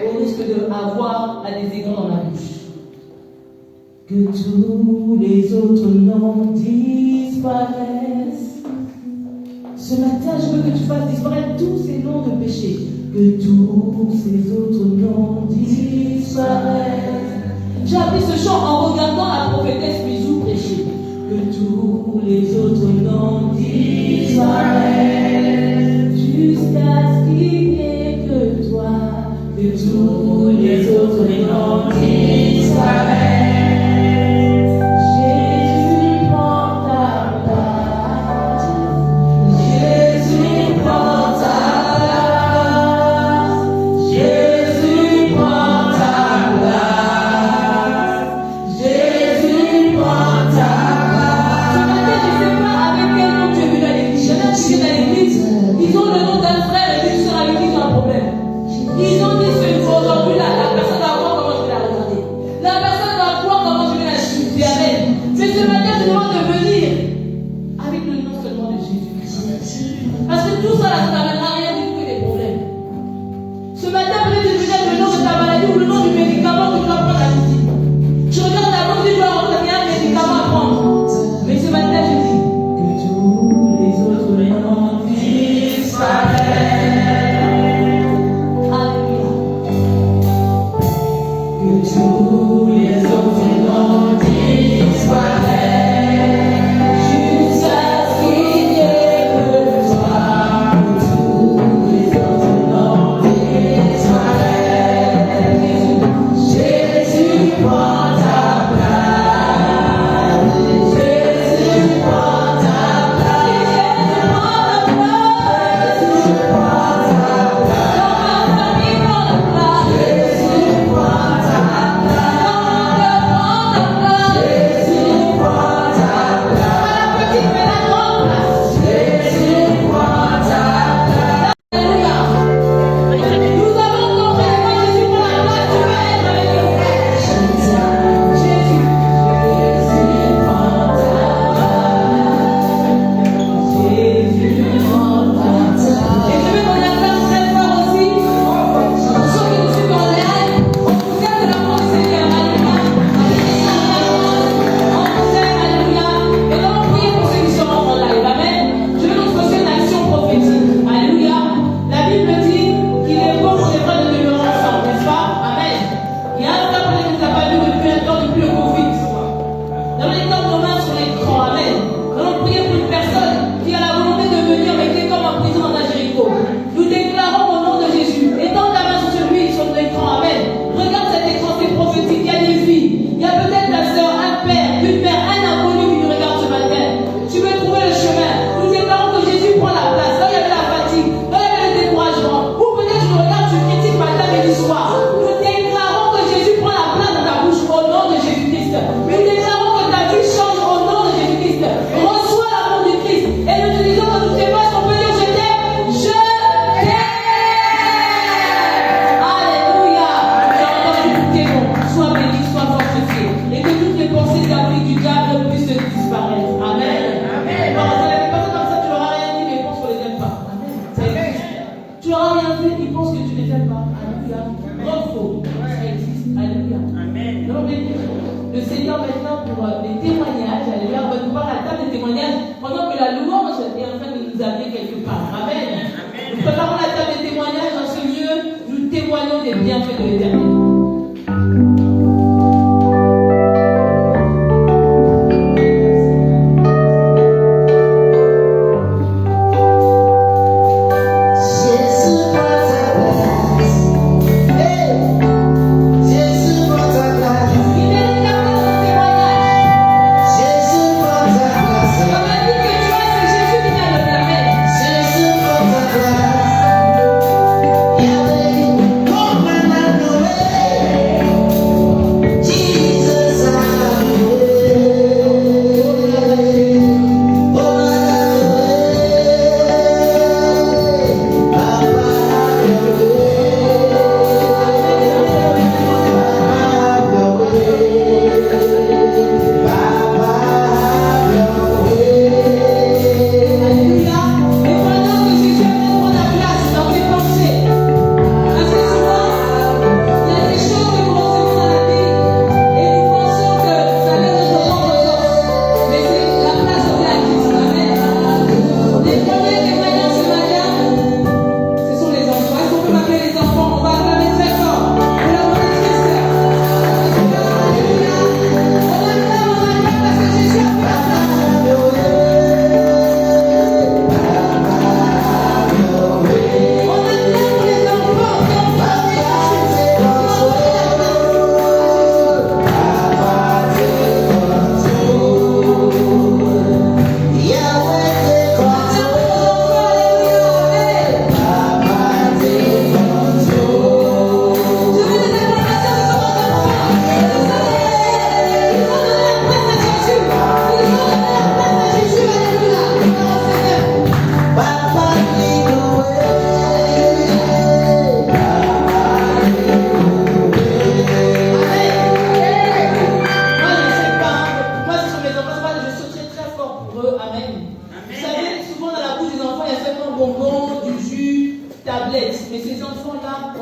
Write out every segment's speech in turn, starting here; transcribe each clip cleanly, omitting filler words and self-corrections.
au risque d'avoir des égons dans la bouche. Que tous les autres noms disparaissent. Ce matin, je veux que tu fasses disparaître tous ces noms de péché. Que tous ces autres noms disparaissent. J'ai appris ce chant en regardant la prophétesse Bisou prêcher. Que tous les autres noms disparaissent. Jusqu'à ce qu'il n'y ait que toi. Que tous les autres noms disparaissent. Yeah.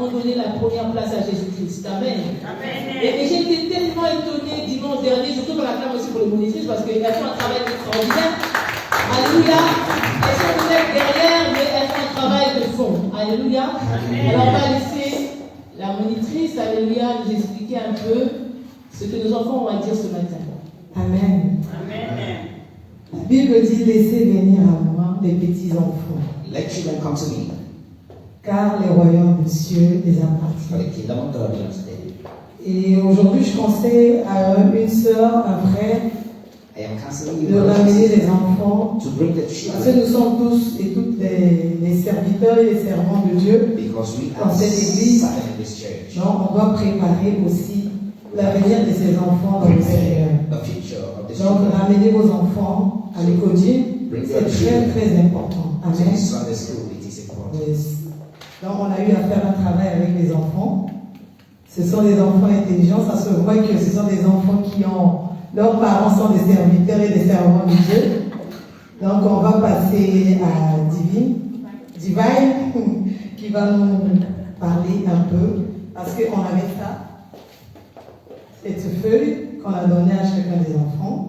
ont donné la première place à Jésus-Christ. Amen. Et j'ai été tellement étonnée dimanche dernier, surtout dans la classe aussi pour les monitrices, parce qu'elles font un travail extraordinaire. Alléluia. Elles sont peut-être derrière, mais elles font un travail de fond. Alléluia. Alors on va laisser la monitrice, alléluia, nous expliquer un peu ce que nos enfants ont à dire ce matin. Amen. La Bible dit, laissez venir à moi les petits enfants. Let children come to me, Car les royaumes des cieux les for appartiennent. the kingdom of God belongs to them. Et aujourd'hui, je conseille à une sœur, un frère, I am counseling de you ramener les enfants. to bring the Parce que children, nous sommes tous et toutes les serviteurs et les servants de Dieu. because we Dans are cette église, serving in this church. donc on doit préparer aussi l'avenir de ces enfants dans le Seigneur. The future of this Donc, children. ramener vos enfants à l'école, c'est très très important. To Amen. this Sunday school, it is important. Yes. Donc, on a eu à faire un travail avec les enfants. Ce sont des enfants intelligents. Ça se voit que ce sont des enfants qui ont... Leurs parents sont des serviteurs et des servants de Dieu. Donc, on va passer à Divine, qui va nous parler un peu. Parce qu'on avait ça, cette feuille qu'on a donnée à chacun des enfants.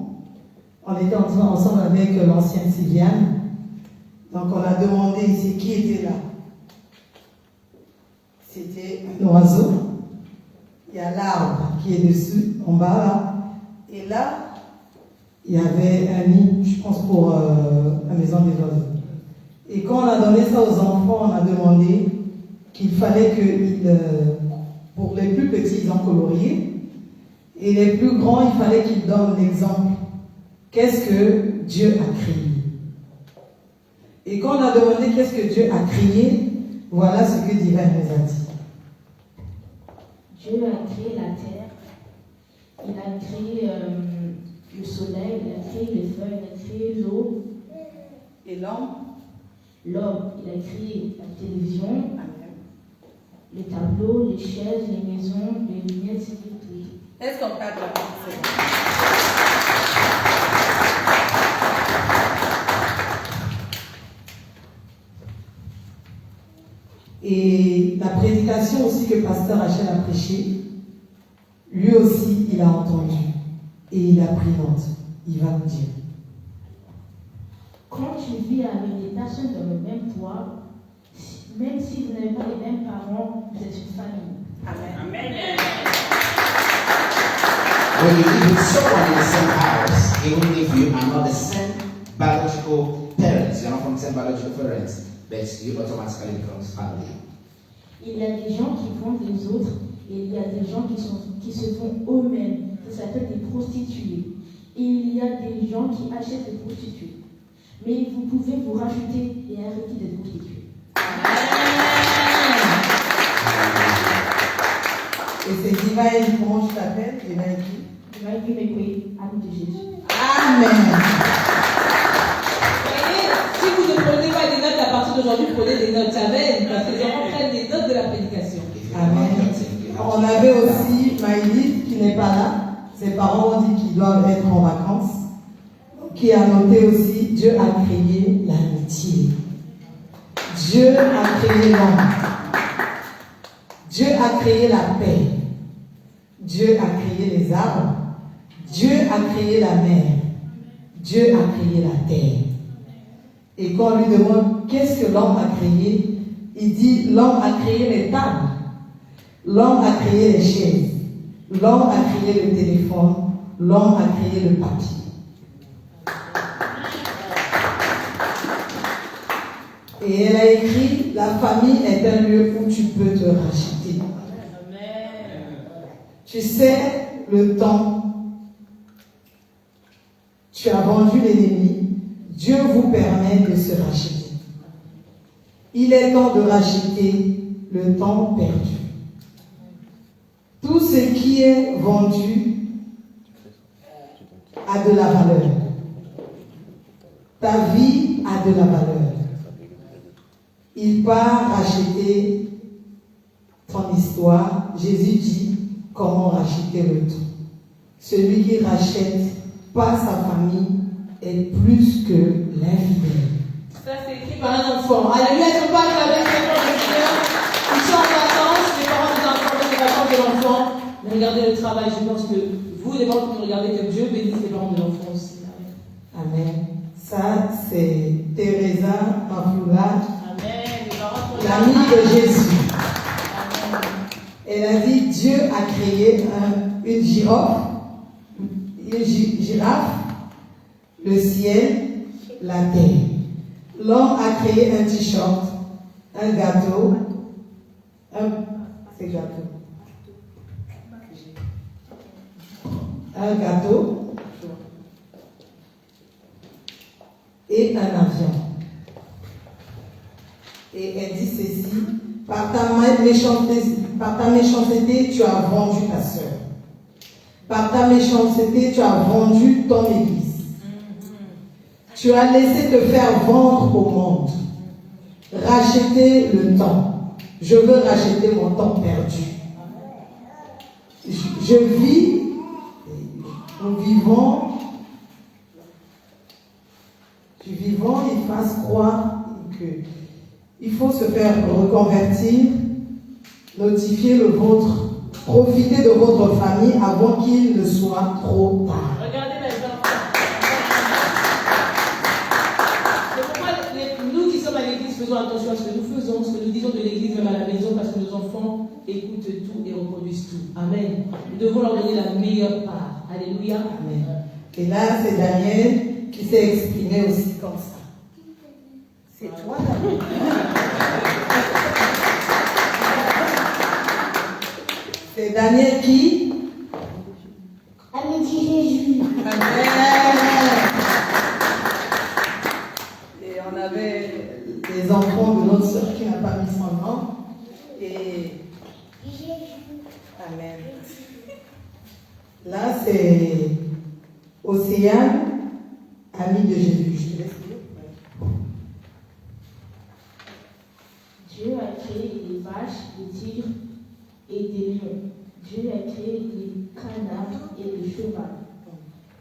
On était ensemble avec l'ancienne Sylviane. Donc, on a demandé ici qui était là. C'était un oiseau. Il y a l'arbre qui est dessus, en bas là. Et là, il y avait un nid, je pense, pour la maison des oiseaux. Et quand on a donné ça aux enfants, on a demandé qu'il fallait que, pour les plus petits, ils ont colorié. Et les plus grands, il fallait qu'ils donnent l'exemple. Qu'est-ce que Dieu a créé? Et quand on a demandé qu'est-ce que Dieu a créé, voilà ce que Divin nous a dit. Dieu a créé la terre, il a créé le soleil, il a créé les feuilles, il a créé l'eau. Et l'homme, il a créé la télévision, les tableaux, les chaises, les maisons, les lunettes, et tout. est-ce qu'on parle de la pensée? Et la prédication aussi que Pasteur Rachel a prêché, lui aussi, il a entendu. Et il a pris note. Il va nous dire. Quand tu vis avec des personnes dans le même toit, même si vous n'avez pas les mêmes parents, vous êtes une famille. Amen. When you live with someone in the same house, even if you are not the same biological parents, you are not from the same biological parents, but you automatically become family. Il y a des gens qui vendent les autres et il y a des gens qui se font eux-mêmes. Ça s'appelle des prostituées. Et il y a des gens qui achètent des prostituées. Mais vous pouvez vous rajouter et arrêter d'être prostituées. Et c'est Divine, comment tu t'appelles? Divine qui? Divine Queen, à nous de Jésus. Amen. Et si vous ne prenez pas des notes à partir d'aujourd'hui, prenez des notes. Amen. Parce que les enfants prennent des notes de la prédication. Amen. On avait aussi Maïli qui n'est pas là. Ses parents ont dit qu'ils doivent être en vacances. Qui a noté aussi, Dieu a créé l'amitié. Dieu a créé l'homme. Dieu a créé la paix. Dieu a créé les arbres. Dieu a créé la mer. Dieu a créé la terre. Et quand on lui demande qu'est-ce que l'homme a créé, il dit l'homme a créé les tables. L'homme a créé les chaises. L'homme a créé le téléphone. L'homme a créé le papier. Et elle a écrit, la famille est un lieu où tu peux te racheter. Tu sais, le temps, tu as vendu l'ennemi, Dieu vous permet de se racheter. Il est temps de racheter le temps perdu. Tout ce qui est vendu a de la valeur. Ta vie a de la valeur. Il part racheter ton histoire. Jésus dit comment racheter le tout. Celui qui rachète pas sa famille est plus que l'infidèle. Ça c'est écrit par un enfant. Alléluia, on parle avec les enfants de Dieu. Ils sont en vacances. Mais regardez le travail, je pense que vous, les parents qui nous regardez, que Dieu bénisse les parents de l'enfant aussi. Amen. Ça, c'est Teresa Mafloula, l'amie de Jésus. Amen. Elle a dit, Dieu a créé une girafe, le ciel, la terre. L'homme a créé un t-shirt, un gâteau, un gâteau et un avion. Et elle dit ceci, par ta méchanceté, tu as vendu ta sœur. Par ta méchanceté, tu as vendu ton église. Tu as laissé te faire vendre au monde. Racheter le temps. Je veux racheter mon temps perdu. Je vis, nous vivons, ils fassent croire qu'il faut se faire reconvertir, notifier le vôtre, profiter de votre famille avant qu'il ne soit trop tard. Regardez les enfants. C'est pourquoi nous qui sommes à l'église faisons attention à ce que nous faisons, ce que nous disons de l'église même à la maison, parce que nos enfants écoutent tout et reproduisent tout. Amen. Nous devons leur donner la meilleure part. Alléluia. Amen. Et là, c'est Daniel qui s'est exprimé aussi comme ça. C'est toi, Daniel. C'est Daniel qui Amitié Jésus. Amen. Et on avait des enfants de notre soeur qui n'a pas mis son nom. Et Amen. Là, c'est Océane, amie de Jésus. Je te laisse dire. Dieu a créé les vaches, les tigres et des lions. Dieu a créé les canards et le cheval.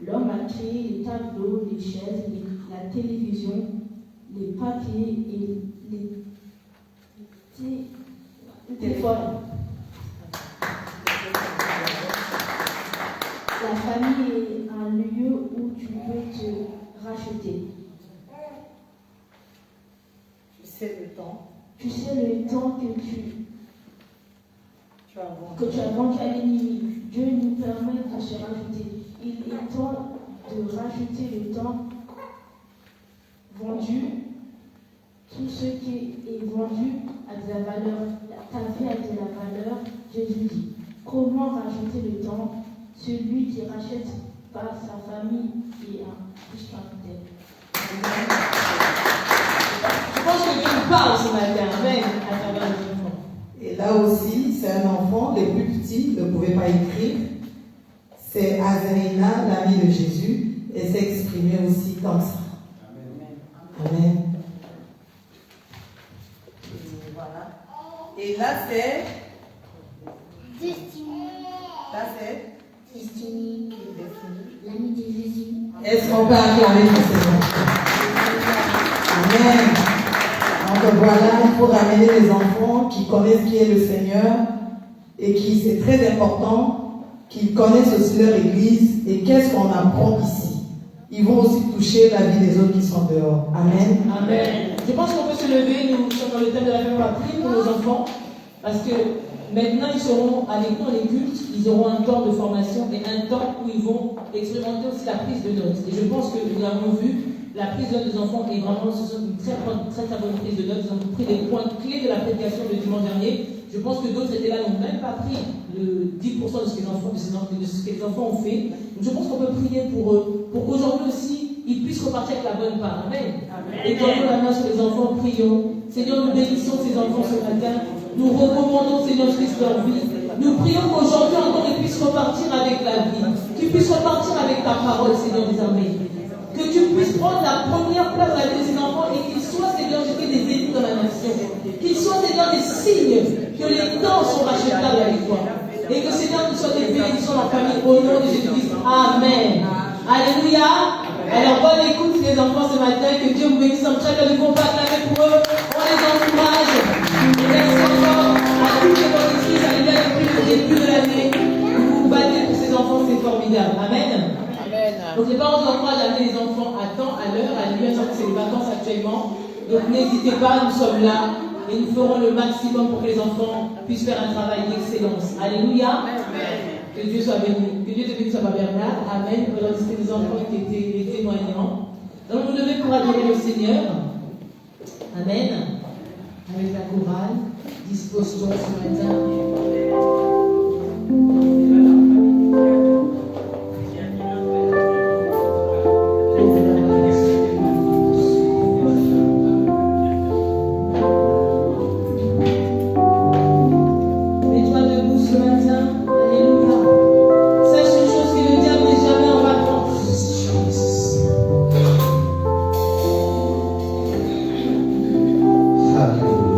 L'homme a créé les tableaux, les chaises, la télévision, les papiers et les téléphones. La famille est un lieu où tu peux te racheter. Tu sais le temps. Tu sais le temps que tu as vendu à l'ennemi. Dieu nous permet de se rajouter. Il est temps de racheter le temps vendu. Tout ce qui est vendu a de la valeur. Ta vie a de la valeur. Jésus dit, comment racheter le temps? Celui qui rachète pas sa famille et un plus qu'un tel. Je pense que Dieu nous parle ce matin. Amen. À travers les enfants. Et là aussi, c'est un enfant, les plus petits ne pouvaient pas écrire. C'est Azraïna, l'amie de Jésus, et s'est exprimée aussi comme ça. Amen. Amen. Et voilà. Et là, c'est Destinée. Là, c'est Destinée. L'ami de Jésus. Est-ce qu'on peut acclamer pour ces enfants? Amen. Donc voilà, il faut ramener les enfants qui connaissent qui est le Seigneur et qui, c'est très important, qu'ils connaissent aussi leur église et qu'est-ce qu'on apprend ici. Ils vont aussi toucher la vie des autres qui sont dehors. Amen. Amen. Je pense qu'on peut se lever, nous sommes dans le thème de la famille, on va prier pour nos enfants, parce que maintenant ils seront avec nous les cultes, ils auront un temps de formation et un temps où ils vont expérimenter aussi la prise de notes. Et je pense que nous avons vu, la prise de notes des enfants est vraiment une très bonne prise de notes. Ils ont pris des points clés de la prédication de dimanche dernier. Je pense que d'autres étaient là, n'ont même pas pris le 10% de ce que les enfants ont fait. Donc je pense qu'on peut prier pour eux, pour qu'aujourd'hui aussi, ils puissent repartir avec la bonne part. Amen. Et tendons la main sur les enfants, prions. Seigneur, nous bénissons ces enfants ce matin. Nous recommandons, Seigneur Christ, leur vie. Nous prions qu'aujourd'hui encore ils puissent repartir avec la vie. Qu'ils puissent repartir avec ta parole, Seigneur des armées. Que tu puisses prendre la première place dans la vie de ces enfants et qu'ils soient, Seigneur, jetés des élus dans la nation. Qu'ils soient, Seigneur, des signes que les temps sont rachetables avec toi. Et que, Seigneur, nous soient des bénédictions dans la famille au nom de Jésus-Christ. Amen. Alléluia. Alors, bonne écoute, les enfants, ce matin. Que Dieu vous bénisse en très bien. Nous ne pouvons pas acclamer pour eux. On les encourage. Et merci encore à toutes les bonnes églises. Alléluia, depuis le début de l'année. formidable. Amen. Amen. Donc les parents nous encouragent à amener les enfants à temps, à l'heure, à lui, que c'est les vacances actuellement. Donc n'hésitez pas, nous sommes là et nous ferons le maximum pour que les enfants puissent faire un travail d'excellence. Alléluia. Que Dieu soit béni. Que Dieu te bénisse, Papa Bernard. Amen. Aujourd'hui, c'était des enfants qui étaient les témoignants. Donc nous lever pour adorer le Seigneur. Amen. Avec la chorale, dispose-toi ce matin. Hallelujah.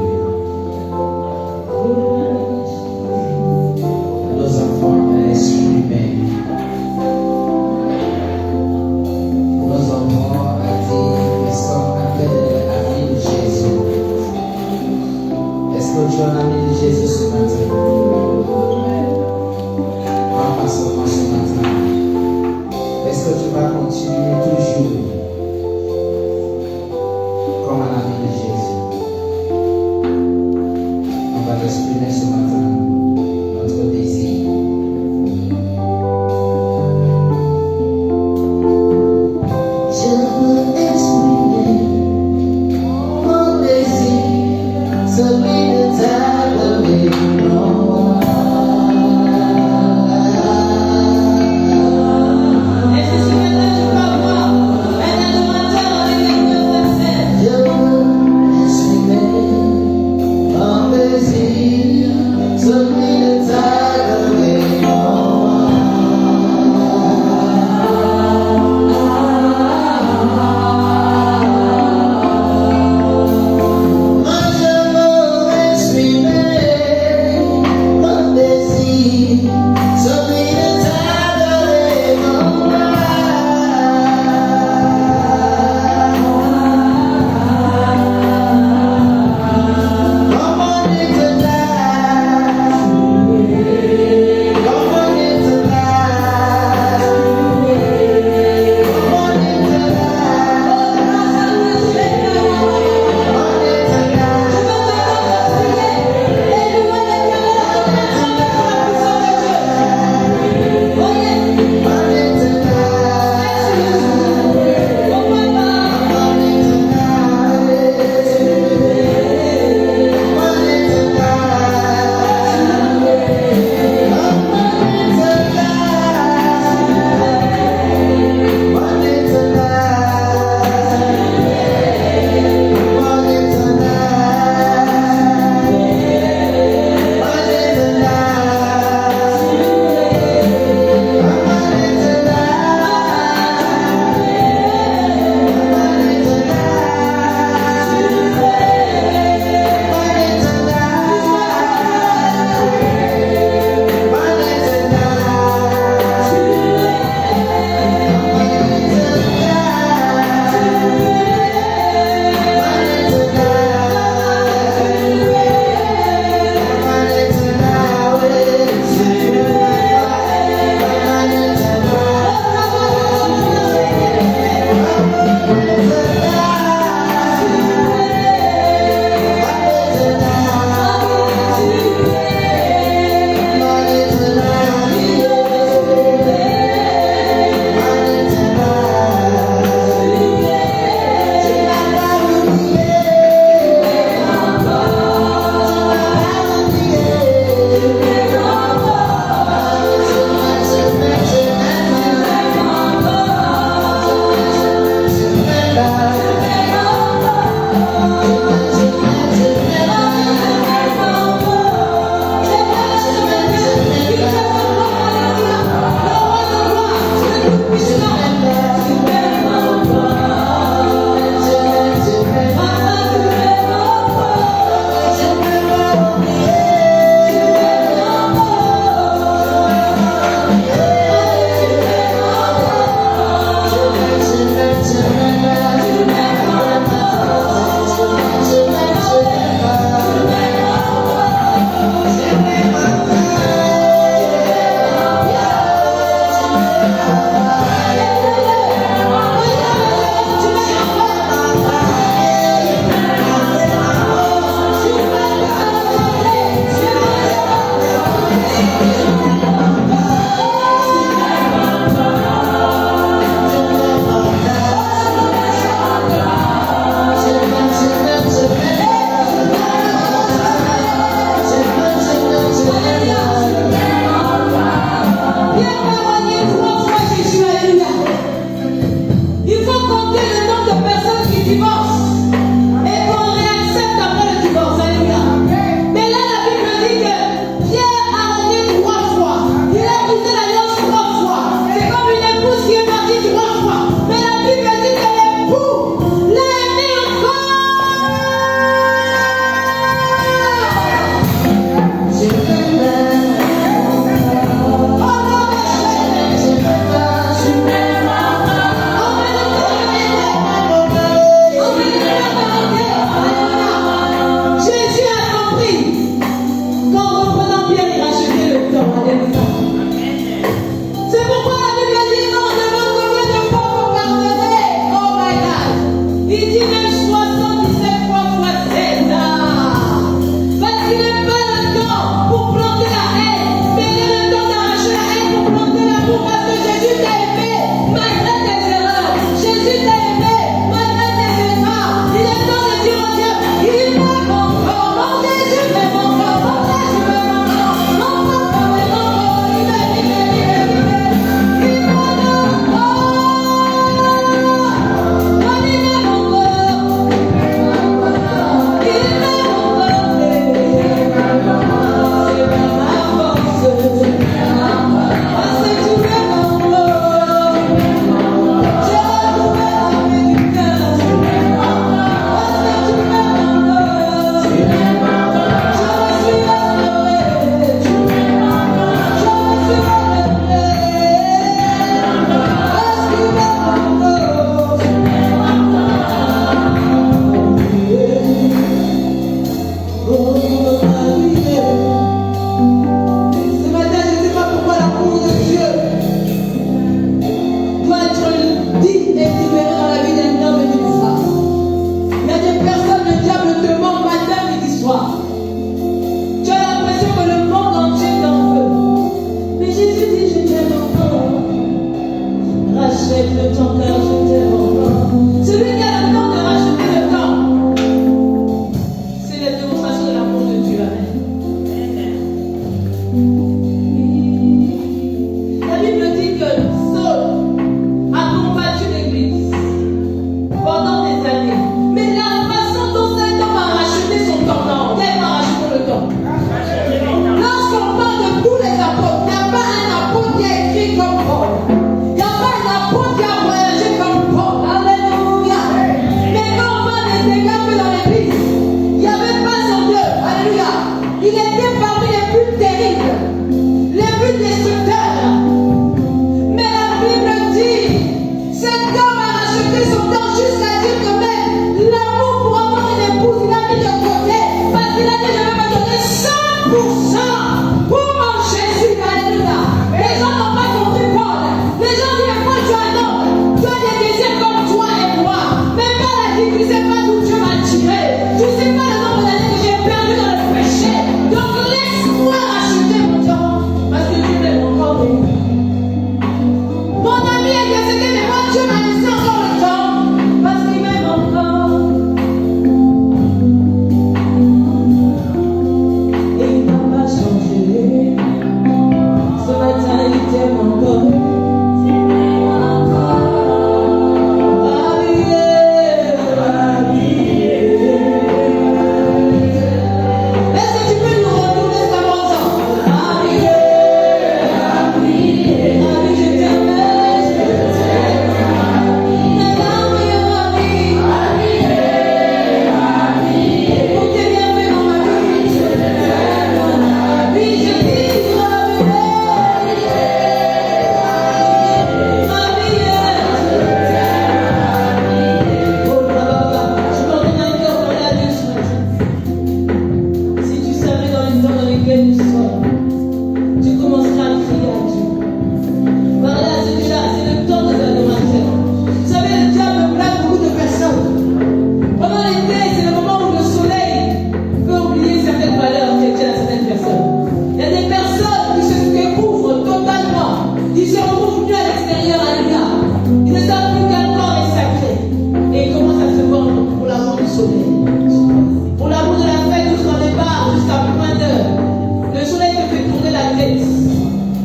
Il était parmi les plus terribles.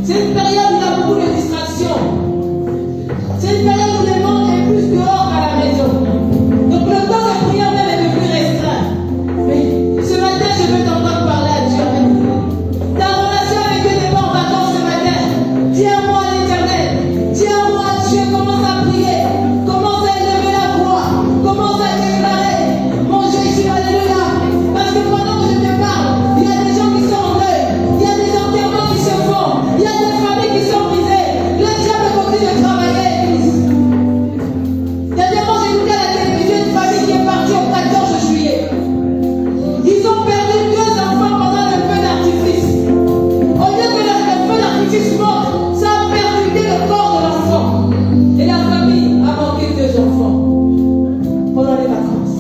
C'est une période où il y a beaucoup de distractions. C'est une période où le monde est plus dehors qu'à la maison. Donc le temps de prière même est devenu restreint. Mais ce matin, je veux t'entendre parler à Dieu. Ta relation avec Dieu n'est pas en vacances ce matin. Dis un mot à l'Éternel. Dis un mot à Dieu. Commence à prier. Commence à élever la voix. Commence à déclarer. Mon Jésus, alléluia. Parce que pendant que je te parle, il y a des gens qui sont en deuil. Il y a des enterrements qui se font. Il y a des familles qui sont brisées. Le diable continue de travailler. Dernièrement, j'ai écouté à la télévision une famille qui est partie au 14 juillet. Ils ont perdu 2 enfants pendant le feu d'artifice. Au lieu que le feu d'artifice monte, ça a percuté le corps de l'enfant. Et la famille a manqué 2 enfants pendant les vacances.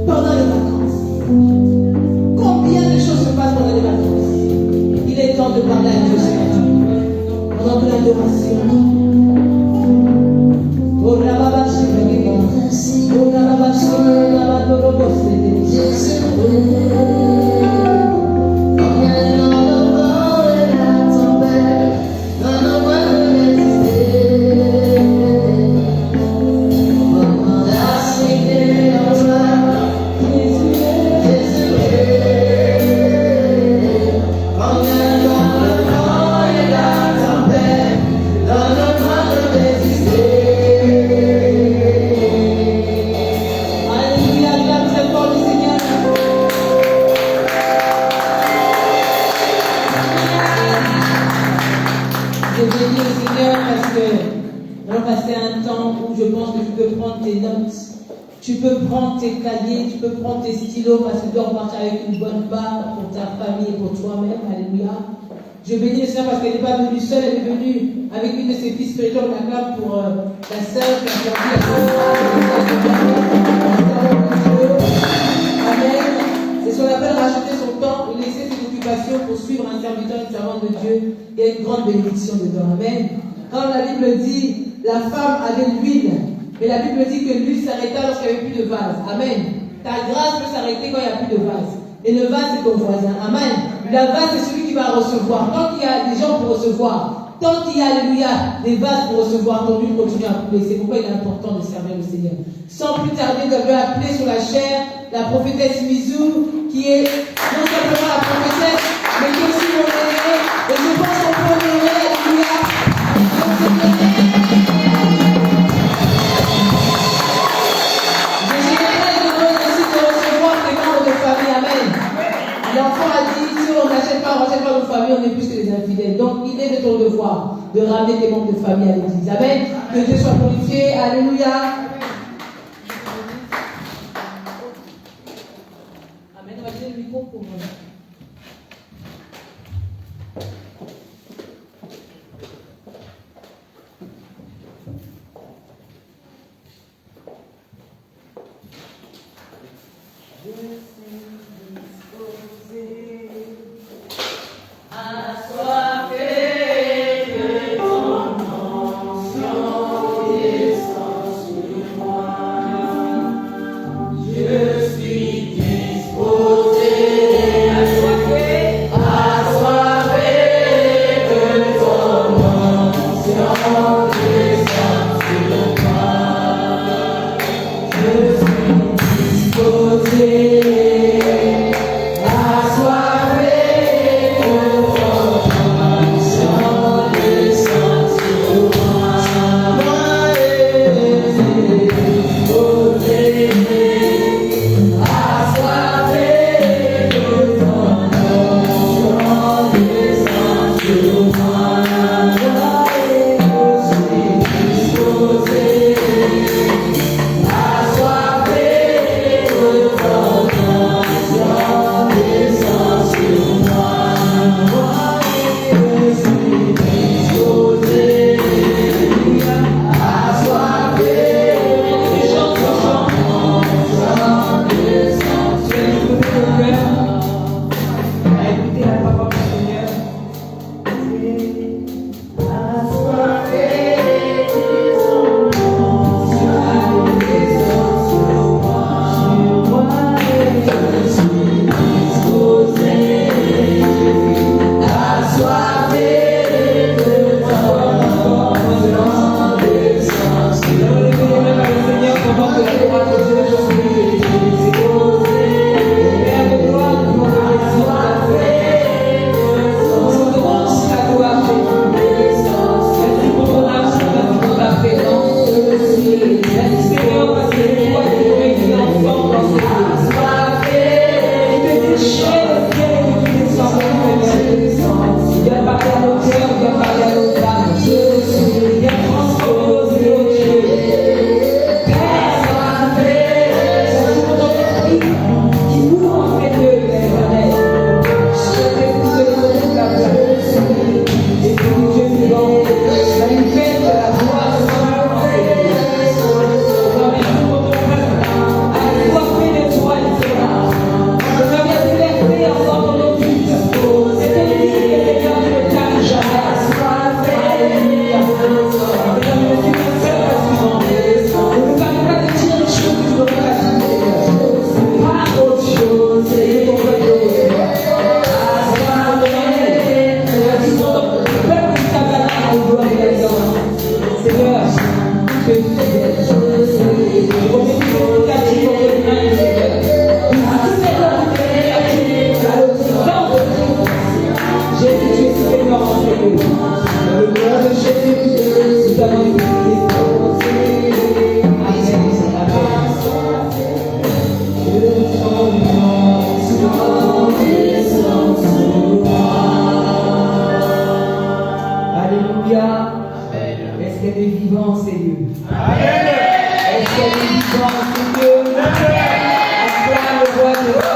Pendant les vacances. Combien de choses se passent pendant les vacances? Il est temps de parler à Dieu ce matin. Pendant que l'adoration. Oh la baba chérie, oh la baba chérie, la baba dorobo Tu peux prendre tes cahiers, tu peux prendre tes stylos parce que tu dois repartir avec une bonne barre pour ta famille et pour toi-même. Alléluia. Je bénis le Seigneur parce qu'elle n'est pas venue seule, elle est venue avec une de ses filles spirituelles. On acclame pour la sœur qui a servi à Amen. C'est ce qu'on appelle racheter son temps et laisser ses occupations pour suivre un serviteur et une servante de Dieu. Il y a une grande bénédiction dedans. Amen. Quand la Bible dit la femme avait l'huile, mais la Bible dit que l'huile s'arrêta lorsqu'il n'y avait plus de vase. Amen. Ta grâce peut s'arrêter quand il n'y a plus de vase. Et le vase, c'est ton voisin. Amen. Le vase, c'est celui qui va recevoir. Tant qu'il y a des gens pour recevoir, tant qu'il y a, alléluia, des vases pour recevoir, ton huile continue à couler. C'est pourquoi il est important de servir le Seigneur. Sans plus tarder, je vais appeler sur la chair la prophétesse Mizou, qui est non simplement la prophétesse, mais qui est aussi mon aînée. Et je pense qu'on peut l'honorer, alléluia. L'enfant a dit, si on n'achète pas nos familles, on est plus que des infidèles. Donc, il est de ton devoir de ramener tes membres de famille à l'église. Amen. Que Dieu soit glorifié. Alléluia. Amen. On va donner le micro pour moi. Assoiffé de Seigneur en Dieu. Dans le nom de Jésus, nous avons été Alléluia. Est-ce qu'il y a des vivants, Seigneur? Est-ce qu'il y a des vivants, Seigneur? Acclame le roi de roi.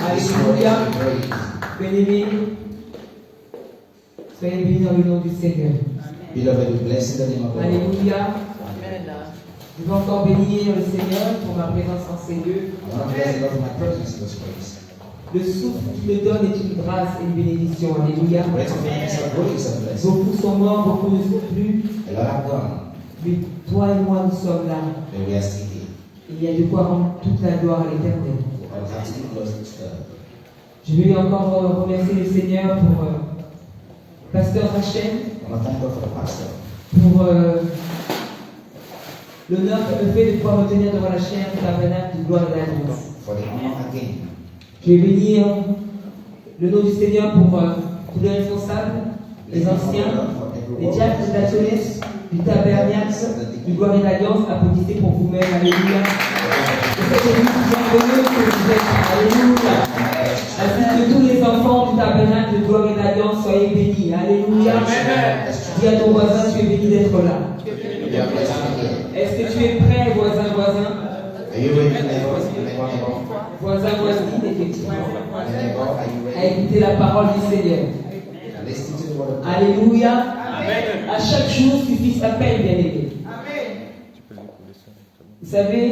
Alléluia. Bien-aimés, soyez bénis dans le nom du Seigneur. Beloved, we bless in the name of the Lord. Alléluia. Je veux encore bénir le Seigneur pour ma présence en ces lieux. I want to bless the Lord for my presence in this place. Le souffle qu'il me donne est une grâce et une bénédiction. Alléluia. Breath of life is a grace and blessing. Beaucoup sont morts, beaucoup ne sont plus. A lot have gone, Mais toi et moi, nous sommes là. but we are still here. Il y a de quoi rendre toute la gloire à l'Éternel. Our hearts still close to God. Je vais encore remercier le Seigneur pour Pasteur Rachel, I want to thank God for the pastor. pour l'honneur qu'il me fait de pouvoir me tenir devant la chair du tabernacle de gloire et d'alliance. For the honor again. Je vais bénir le nom du Seigneur pour tous les responsables, les anciens, les diacres de la jeunesse, du tabernacle, du gloire et d'alliance. Applaudissez pour vous-même. Alléluia. Que cette église bienvenue que vous êtes. Alléluia. Ainsi que tous les enfants du tabernacle de gloire et d'alliance, soyez bénis. Alléluia. Dis à ton voisin, tu es béni d'être là. You are blessed to be here. Est-ce que tu es prêt, voisin? Are you ready, neighbor? Voisin, effectivement. Neighbor, are you À ready? écouter la parole du Seigneur. Listen to the word of God. Alléluia. À chaque jour suffit sa peine, bien-aimé. Vous savez,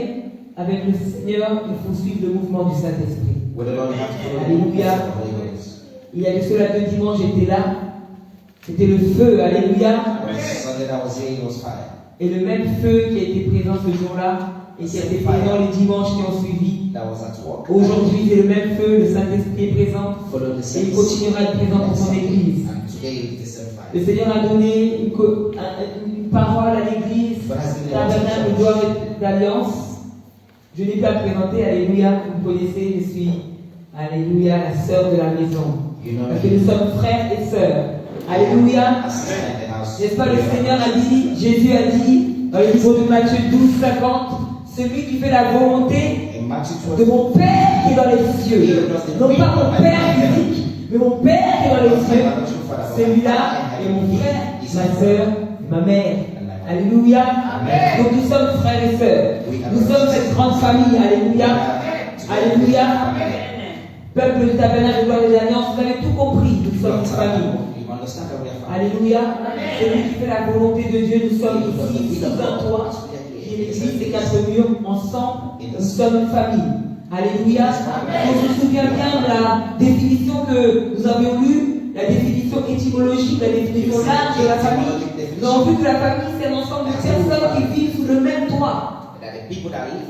avec le Seigneur, il faut suivre le mouvement du Saint-Esprit. With the Lord, you have to follow the Alléluia. voice of the Holy Ghost. Il y a de cela 2 dimanches, j'étais là. C'était le feu, alléluia. Sunday that was here, it was fire. Et le même feu qui a été présent ce jour-là et qui a été présent les dimanches qui ont suivi. That was at work. Aujourd'hui, c'est le même feu, le Saint-Esprit est présent. Follow the Et il saints. continuera à être présent pour son Église. And today it is the fire. Le Seigneur a donné une parole à l'Église, tabernacle de gloire et d'alliance. Je n'ai pas présenté, alléluia, vous me connaissez, je suis, alléluia, la sœur de la maison. Parce que nous sommes frères et sœurs. Alléluia. N'est-ce pas, le Seigneur a dit, Jésus a dit, dans le livre de Matthieu 12, 50, celui qui fait la volonté de mon Père qui est dans les cieux. Non pas mon Père physique, mais mon Père qui est dans les cieux. Celui-là est mon frère, ma sœur, ma mère. Alléluia. Donc nous sommes frères et sœurs. Nous sommes cette grande famille. Alléluia. Alléluia. Peuple du tabernacle de gloire et d'alliance, vous avez tout compris. Nous sommes une famille. Alléluia. Celui qui fait la volonté de Dieu, nous sommes ici, sous un toit. Et l'église, ces 4 murs, ensemble, nous sommes une famille. Alléluia. On se souvient bien de la définition que nous avions lue, la définition étymologique, la définition large de la famille. Nous avons vu que la famille, c'est un ensemble de personnes qui vivent sous le même toit.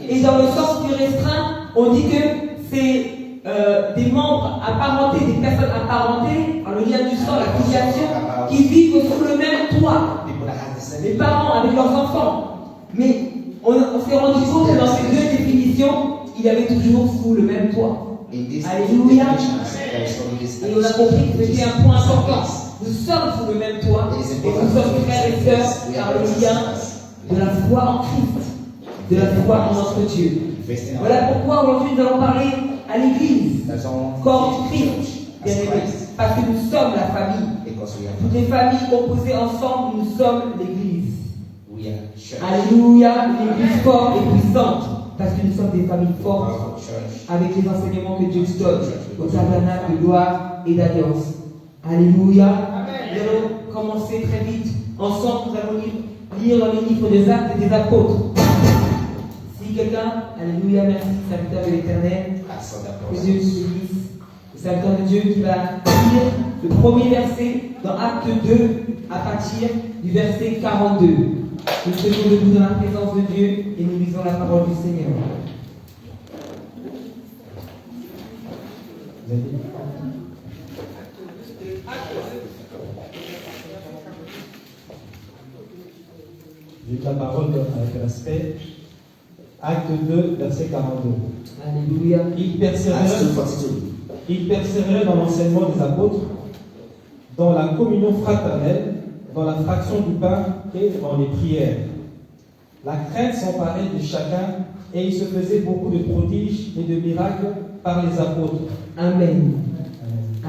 Et dans le sens plus restreint, on dit que c'est des membres apparentés, des personnes apparentées, par le lien du sang, la filiation, qui vivent sous le même toit. Les parents avec leurs enfants. Mais on s'est rendu compte que dans ces 2 définitions, il y avait toujours sous le même toit. Alléluia. Et on a compris que c'était un point important. Nous sommes sous le même toit et nous sommes frères et sœurs par le lien de la foi en Christ, de la foi en notre Dieu. Voilà pourquoi aujourd'hui nous allons parler à l'Église, corps du Christ, bien aimés, parce que nous sommes la famille. Toutes les familles composées ensemble, nous sommes l'Église. Alléluia, l'Église forte et puissante, parce que nous sommes des familles fortes, avec les enseignements que Dieu nous donne au tabernacle de gloire et d'alliance. Alléluia. Nous allons commencer très vite. Ensemble, nous allons lire dans les livres des Actes et des Apôtres. Si quelqu'un, alléluia, merci, serviteur de l'Éternel, que Dieu nous bénisse. Le serviteur de Dieu qui va lire le premier verset dans Acte 2 à partir du verset 42. Nous faisons debout dans la présence de Dieu et nous lisons la parole du Seigneur. Dites la parole avec respect. Acte 2, verset 42. Alléluia. Il persévérait dans l'enseignement des apôtres, dans la communion fraternelle, dans la fraction du pain et dans les prières. La crainte s'emparait de chacun et il se faisait beaucoup de prodiges et de miracles par les apôtres. Amen.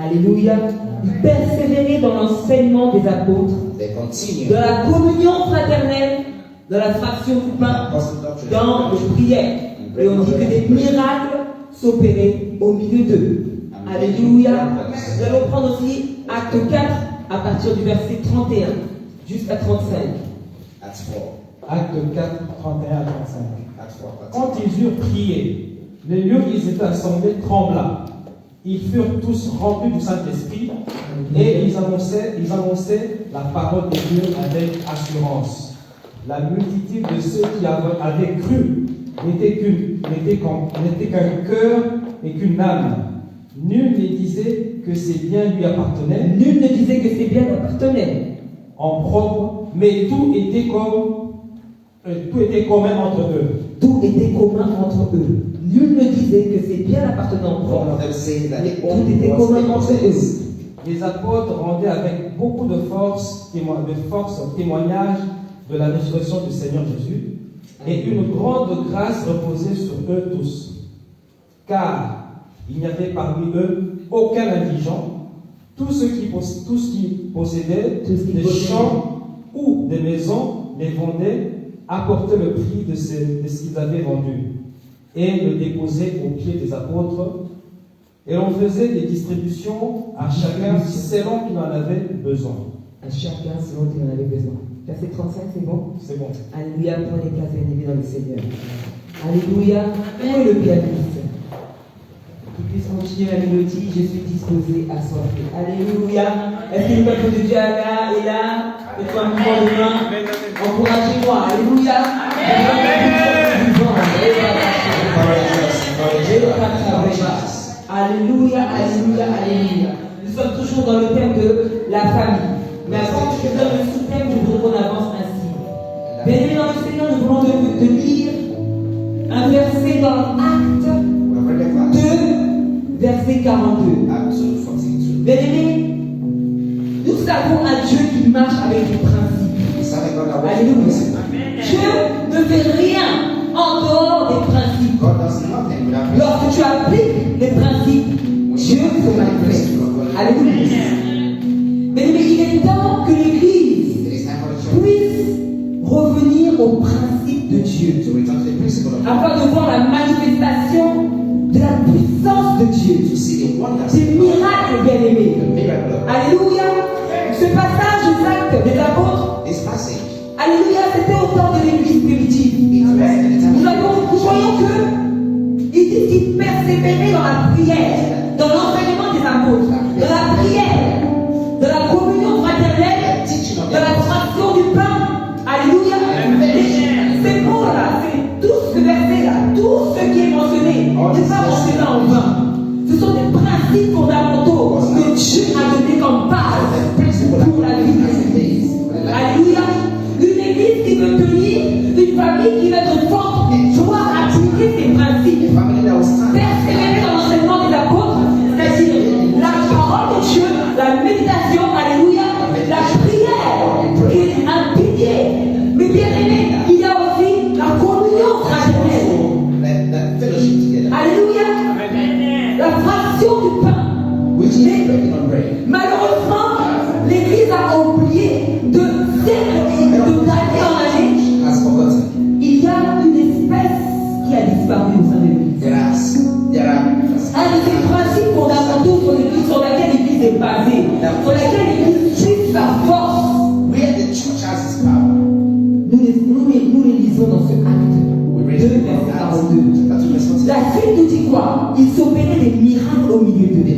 Alléluia. Il persévérait dans l'enseignement des apôtres, de la communion fraternelle, de la fraction du pain, dans les prières. Et on dit que des miracles s'opéraient au milieu d'eux. Alléluia. Nous allons prendre aussi Acte 4 à partir du verset 31 jusqu'à 35. Acte 4, 31 à 35. Quand ils eurent prié, les lieux où ils étaient assemblés trembla. Ils furent tous remplis du Saint-Esprit et ils annonçaient la parole de Dieu avec assurance. La multitude de ceux qui avaient cru n'était qu'un cœur et qu'une âme. Nul ne disait que ses biens lui appartenaient. Nul ne disait que ses biens lui appartenaient. En propre, mais tout était commun entre eux. Tout était commun entre eux. Nul ne disait que ses biens appartenaient en propre. Tout était commun entre eux. Les apôtres rendaient avec beaucoup de force témoignage de la résurrection du Seigneur Jésus, et une grande grâce reposait sur eux tous. Car il n'y avait parmi eux aucun indigent. Tous ceux qui possédaient des champs ou des maisons les vendaient, apportaient le prix de ce qu'ils avaient vendu et le déposaient aux pieds des apôtres. Et on faisait des distributions à chacun selon qu'il en avait besoin. À chacun selon qu'il en avait besoin. Verset 35, c'est bon? C'est bon. Alléluia, prenez place et bien dans le Seigneur. Alléluia, où est le pianiste? Qu'il puisse continuer la mélodie, je suis disposé à sortir. Alléluia. Est-ce que le peuple de Dieu est là? Faites-moi un mouvement de main. Encouragez-moi. Alléluia. Alléluia, alléluia, alléluia. Nous sommes toujours dans le thème de la famille. Mais avant que je donne le sous-thème, je voudrais qu'on avance ainsi. Béni dans le Seigneur, nous voulons de lire un verset dans Acte 2, verset 42. Bien-aimés, nous savons un Dieu qui marche avec des principes. Alléluia. Dieu ne fait rien en dehors des principes. Lorsque tu appliques les principes, Dieu se manifeste. Alléluia. Mais il est temps que l'Église puisse revenir au principe de Dieu, afin de voir la manifestation de la puissance de Dieu, des miracles bien-aimés. Alléluia. Ce passage des Actes des Apôtres, alléluia, c'était au temps de l'Église primitive. Nous voyons que il dit qu'il persévérait dans la prière, dans l'enseignement des apôtres, dans la prière, de la communion fraternelle, de la fraction du pain. Alléluia. Ces mots-là, c'est tout ce verset-là, tout ce qui est mentionné, n'est pas mentionné en vain. Ce sont des principes fondamentaux que Dieu a donnés comme base pour la vie de l'Église. Alléluia. Une Église qui veut tenir, une famille qui veut être forte, doit appliquer ces principes. Persévérer dans l'enseignement des apôtres, c'est-à-dire la parole de Dieu, la méditation, alléluia, la prière qui est un pilier. Mais bien aimé, il y a aussi la communion fraternelle. Alléluia. La fraction du pain. Mais, malheureusement, l'Église a oublié de d'année en année. Il y a une espèce qui a disparu au sein de l'Église. Un de ces principes fondamentaux sur laquelle l'Église est basée, sur laquelle l'Église tire sa force. Nous les lisons dans ce acte 2, verset 42. La suite nous dit quoi? Il s'opérait des miracles au milieu d'eux.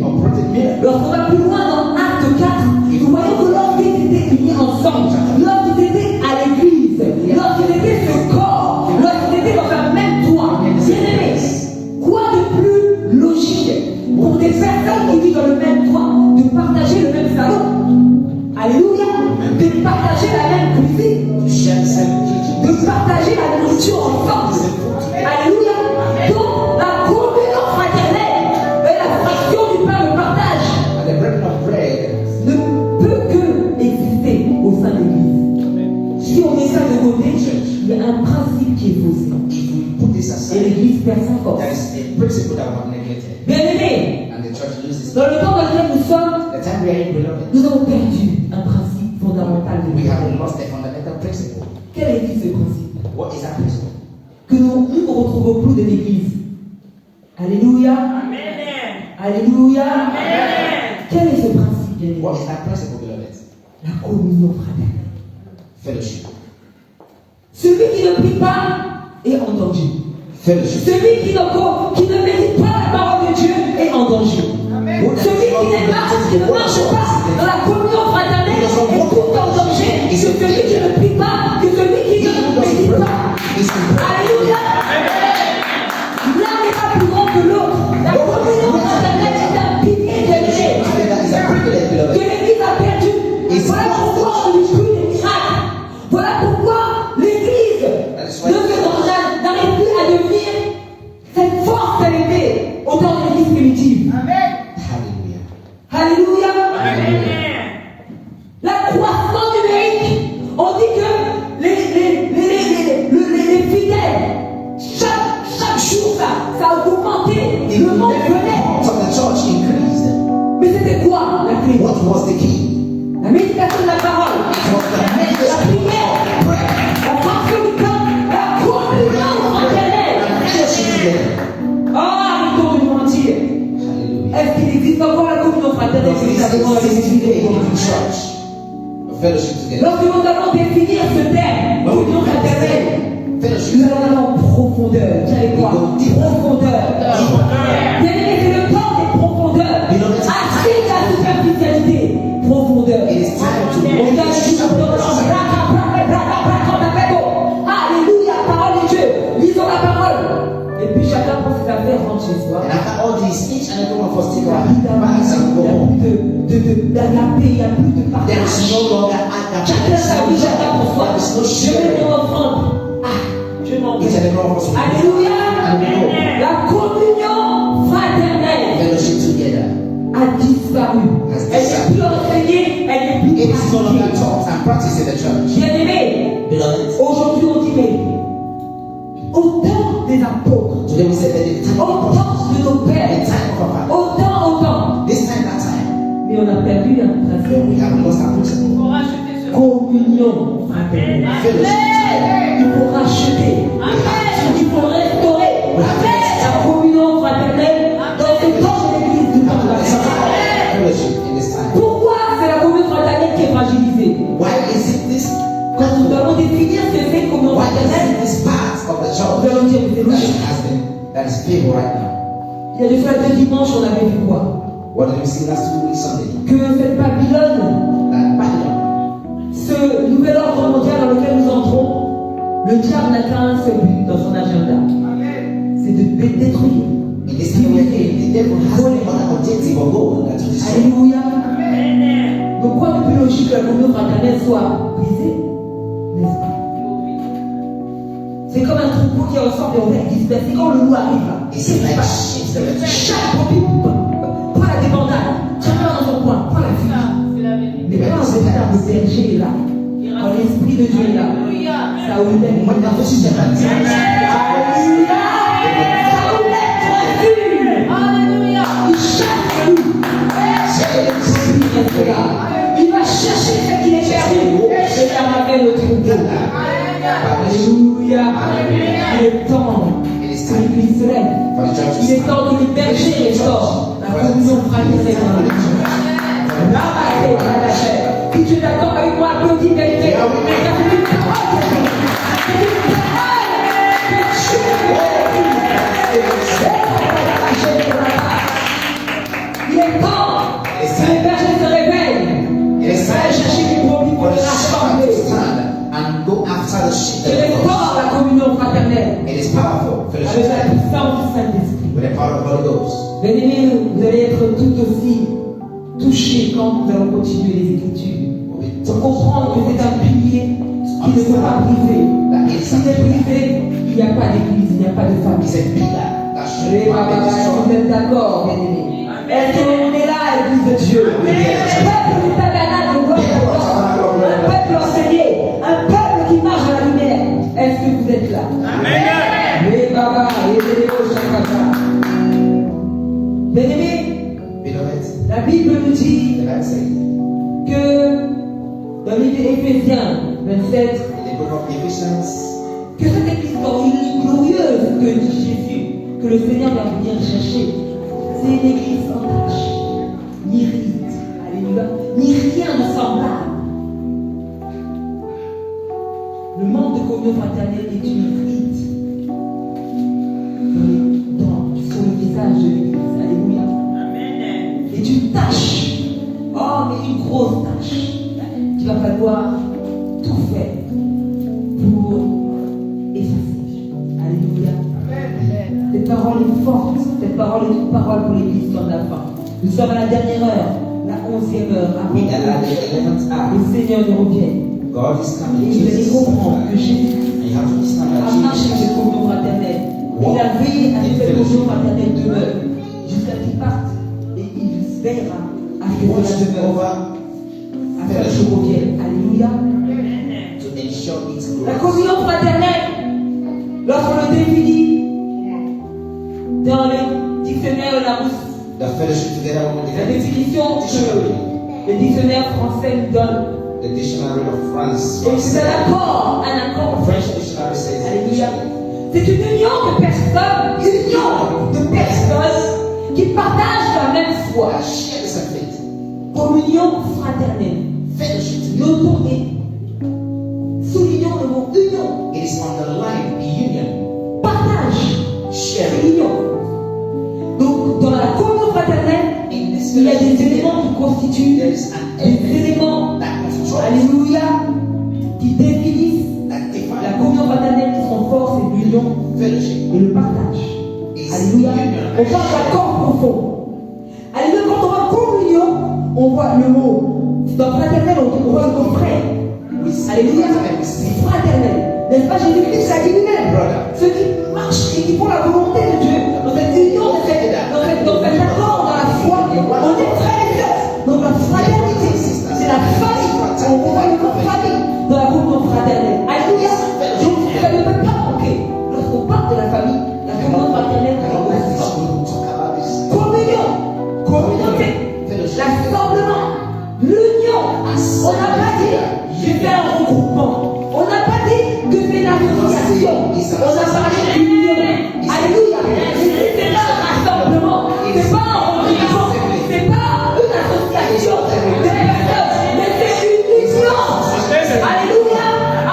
Lorsqu'on va plus loin dans acte 4, nous voyons que lorsqu'ils étaient unis ensemble, lorsqu'ils étaient à l'église, lorsqu'ils étaient ce corps, lorsqu'ils étaient dans un même toit, bien-aimés, quoi de plus logique pour des personnes qui vivent dans le même toit de partager le même salon? Alléluia. De partager la même cuisine, de partager la nourriture ensemble. is a principle that we have neglected. Bien-aimés, And the church uses dans le temps dans lequel nous sommes, the time we are in, beloved. nous avons perdu un principe fondamental de We vie. have lost a fundamental principle. Quel est ce principe? What is that principle? Que nous ne retrouvons plus de l'église. Alléluia. Alléluia. Quel est ce principe, bien-aimés? What is that principle, beloved? La communion fraternelle. Fellowship. Celui qui ne prie pas est en danger. Fellowship. Celui qui ne médite pas la parole de Dieu est en danger. Celui qui ne marche pas dans la communion fraternelle est tout en danger. Que celui qui ne prie pas, que celui qui ne médite pas. Alléluia. L'un n'est pas plus grand que l'autre. La communion fraternelle est un pilier de l'Église. Que l'Église a perdu. Voilà pourquoi on ne plus les miracles. Voilà pourquoi l'Église n'arrive plus à devenir cette force qu'elle était au temps de l'Église primitive. Hallelujah. Alléluia. La croissance numérique, on dit que les fidèles, chaque jour, ça a augmenté. Le monde venait. So the church increased. Mais c'était quoi la clé? What was the key? La méditation de la parole, It was the la meditation prière, of prayer. la marche du temps, la communion fraternelle. And fellowship together. Ah, arrêtons de mentir. Hallelujah. Est-ce qu'il existe encore la communion fraternelle Because this véritablement avec is les today in églises? the church. A fellowship together. Lorsque nous allons définir ce terme, communion fraternelle, Fellowship. nous allons aller en profondeur. Vous savez quoi? Profondeur. Bien-aimé, c'est le temps des profondeurs. Assez de la superficialité. Profondeur. It is time to On walk doit in toujours Alléluia, parole de Dieu. Lisons la parole. Et puis chacun prend ses affaires, rentre chez soi. And after all this, each and every one of us take Il n'y a our plus d'amour, bags and go home. il n'y a plus d'agapé, il n'y a plus de There partage. is no longer agape. Chacun sa vie, chacun pour soi. There is no Je mets sharing. mon offrande. Ah, je m'en Each and vais. every one of us will go. Alléluia. And we go. La communion fraternelle Fellowship together. a disparu. Elle n'est plus enseignée, elle n'est plus It is no longer pratiquée. taught and practiced in the church. Bien-aimés, Beloved, aujourd'hui on dit, mais au temps des apôtres, today we say that the time au of temps de nos the pères, time of our father. autant, This time, that time, mais on a perdu un we principe. have lost our principle. Communion fraternelle. Fellowship. Il faut racheter. Il faut restaurer la communion fraternelle dans ce temps de l'église du temps de la Sainte. Fellowship in this time. Pourquoi c'est la communion fraternelle qui est fragilisée? Why is it this? Quand nous allons définir ce que c'est communion Why is fraternelle, it this part of the nous church allons dire que c'est logique. that is favored right now? Il y a de fois 2 dimanches, on avait vu quoi? What did we see last 2 weeks Sunday? Que cette Babylone, That Babylon, ce nouvel ordre mondial dans lequel nous entrons, le diable n'a qu'un seul but dans son agenda. C'est de détruire. in this time we're in, the devil has no other objective or goal than to destroy. Alléluia. Donc quoi de plus logique que la communion fraternelle soit brisée? N'est-ce pas? C'est comme un troupeau qui ressemble et on va disperser. Quand le loup arrive là, It's like sheep that are chaque brebis prend la débandade. Chacun dans son coin, prend la fuite. Mais quand un véritable berger est là, quand l'Esprit de Dieu est là, ça ouvre les when the Holy Spirit is Alléluia. Ça ouvre les Alléluia. Il chasse le loup. Il va chercher ce qui est perdu et ça ramène le troupeau. Alléluia. Il est temps que l'Église se lève. for the church Il est temps que les bergers restaurent la communion fraternelle dans l'Église. Rabattez à la chair. Si tu es d'accord avec moi, applaudis quelqu'un. Car c'est une parole de Dieu. C'est une parole que Dieu est. Il est temps que les bergers se réveillent. It is Allez time chercher les brebis pour for les the shepherd rassembler. to stand and go after the sheep Je that are restaure lost. la communion fraternelle It is powerful avec fellowship la puissance du Saint-Esprit. with the power of Holy Ghost. Bien-aimés, vous allez être tout aussi touchés quand nous allons continuer les Écritures. Pour comprendre que c'est un pilier qui ne peut pas briser. Si c'est brisé, il n'y a pas d'église, il n'y a pas de It's famille. a pillar that should Eh, not papa, be est-ce que vous destroyed. êtes d'accord, bien-aimés? Est-ce qu'on est là, Église de Dieu? Un peuple du tabernacle de gloire, un peuple enseigné, un peuple qui marche dans la lumière. Est-ce que vous êtes là? Amen. Eh, papa, eh, eh, oh, chakata. dit The Bible says que dans le livre d'Éphésiens 27, in the book of Ephesians que cette église glorieuse que dit Jésus, que le Seigneur va venir chercher, c'est une église sans tache, ni rite, alléluia, ni rien de semblable. Le manque de communion fraternelle est une rite sur le visage de l'église, alléluia. C'est une tâche, oh mais une grosse tâche, qu'il va falloir tout faire pour effacer. Alléluia. Cette parole est forte, cette parole est une parole pour l'église comme la fin. Nous sommes à la dernière heure, la 11e heure, we are at the 11th hour. le Seigneur nous revient. God is Et coming. vous allez Jesus is comprendre que coming. Jésus And you have to understand a that marché Jesus cette communion fraternelle. Il a veillé à ce que cette communion fraternelle demeure jusqu'à qu'il parte et il veillera à ce que watched cela demeure. over Afin que je revienne. Alléluia. to ensure its La growth. communion fraternelle, lorsqu'on le définit dans le dictionnaire de la Rousse, The fellowship together with la the définition dictionary, que le dictionnaire français nous donne, the dictionary of France. et c'est un accord. French dictionary says Alléluia. C'est une union de personnes qui partagent la même foi. share the same faith. Communion fraternelle. Fellowship together. Notons et soulignons le mot union. It is underlined union. Partage. Sharing. Union. Donc, dans la communion fraternelle, In this il y a des fellowship éléments qui constituent there is an des element éléments, that controls, alléluia, qui définissent that la defines communion fraternelle qui sont forts, c'est l'union fellowship. et le partage. Is Alléluia. On union. parle d'accord profond. Alléluia. Quand on voit communion, on voit le mot. Dans fraternel, on voit le mot frère. We see Alléluia. fraternal, we see Fraternel. N'est-ce pas, Jésus-Christ l'a dit lui-même. brother. Ceux qui marchent et qui font la volonté de Dieu, dans cette union, dans cet accord, dans la foi, on est frères et sœurs. Donc la fraternité, c'est la famille. On voit une famille dans la communion fraternelle. Alléluia. Donc ça ne peut pas manquer. Lorsqu'on parle de la famille, la communion fraternelle, I always talk about this. communion, communauté, l'assemblement, l'union. On n'a pas dit je fais un regroupement. On n'a pas dit que c'est l'association. On a parlé d'union. Alléluia. Jésus, c'est pas un rassemblement. C'est pas un regroupement. C'est pas une association de personnes. Mais c'est une union. Alléluia.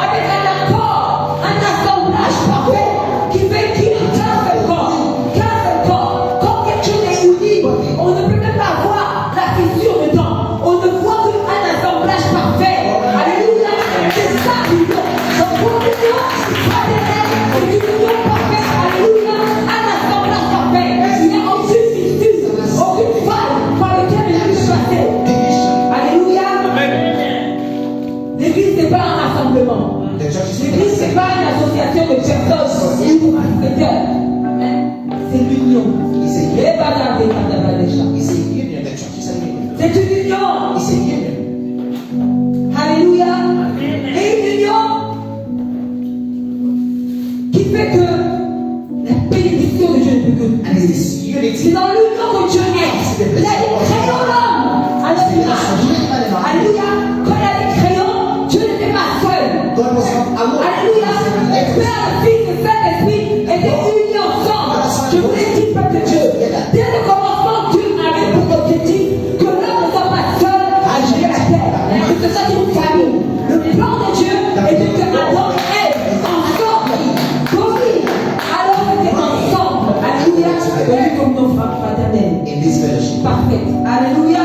Avec un accord, un assemblage parfait qui fait qu'il y a qu'un seul corps. Qu'un seul corps. Quand quelque chose est uni, on ne peut même pas voir la fissure dedans. On ne voit qu'un assemblage parfait. Alléluia. C'est ça l'union. Donc pour l'union fraternelle, c'est une union parfaite. Alléluia. Un assemblage parfait. Il n'y a aucune fissure, aucune faille par laquelle il peut passer. Alléluia. L'église n'est pas un rassemblement. The church is L'église n'est pas une association de personnes ou c'est l'union. It's a union. Les bagarres des cadavres des chats. It's a union. The church is a union. C'est une union. It's a union. Alléluia. Et une union qui fait que la bénédiction de Dieu ne peut que. And it's this unity. C'est dans l'union que Dieu est. Il a des crayons l'homme à notre image. Alléluia. Quand il y a des crayons, Dieu n'était pas seul. God was not alone. Alléluia. Le Père, le Fils, le Saint-Esprit étaient unis ensemble. Je vous l'ai dit, peuple de Dieu. Dès le commencement, Dieu avait pour objectif que l'homme ne soit pas seul à gérer la terre. Que ce soit une famille. Le plan de Dieu était que Adam et Ève ensemble domine. Alors c'était ensemble. Alléluia. Dans une communion fraternelle. In this fellowship. Parfaite. Alléluia.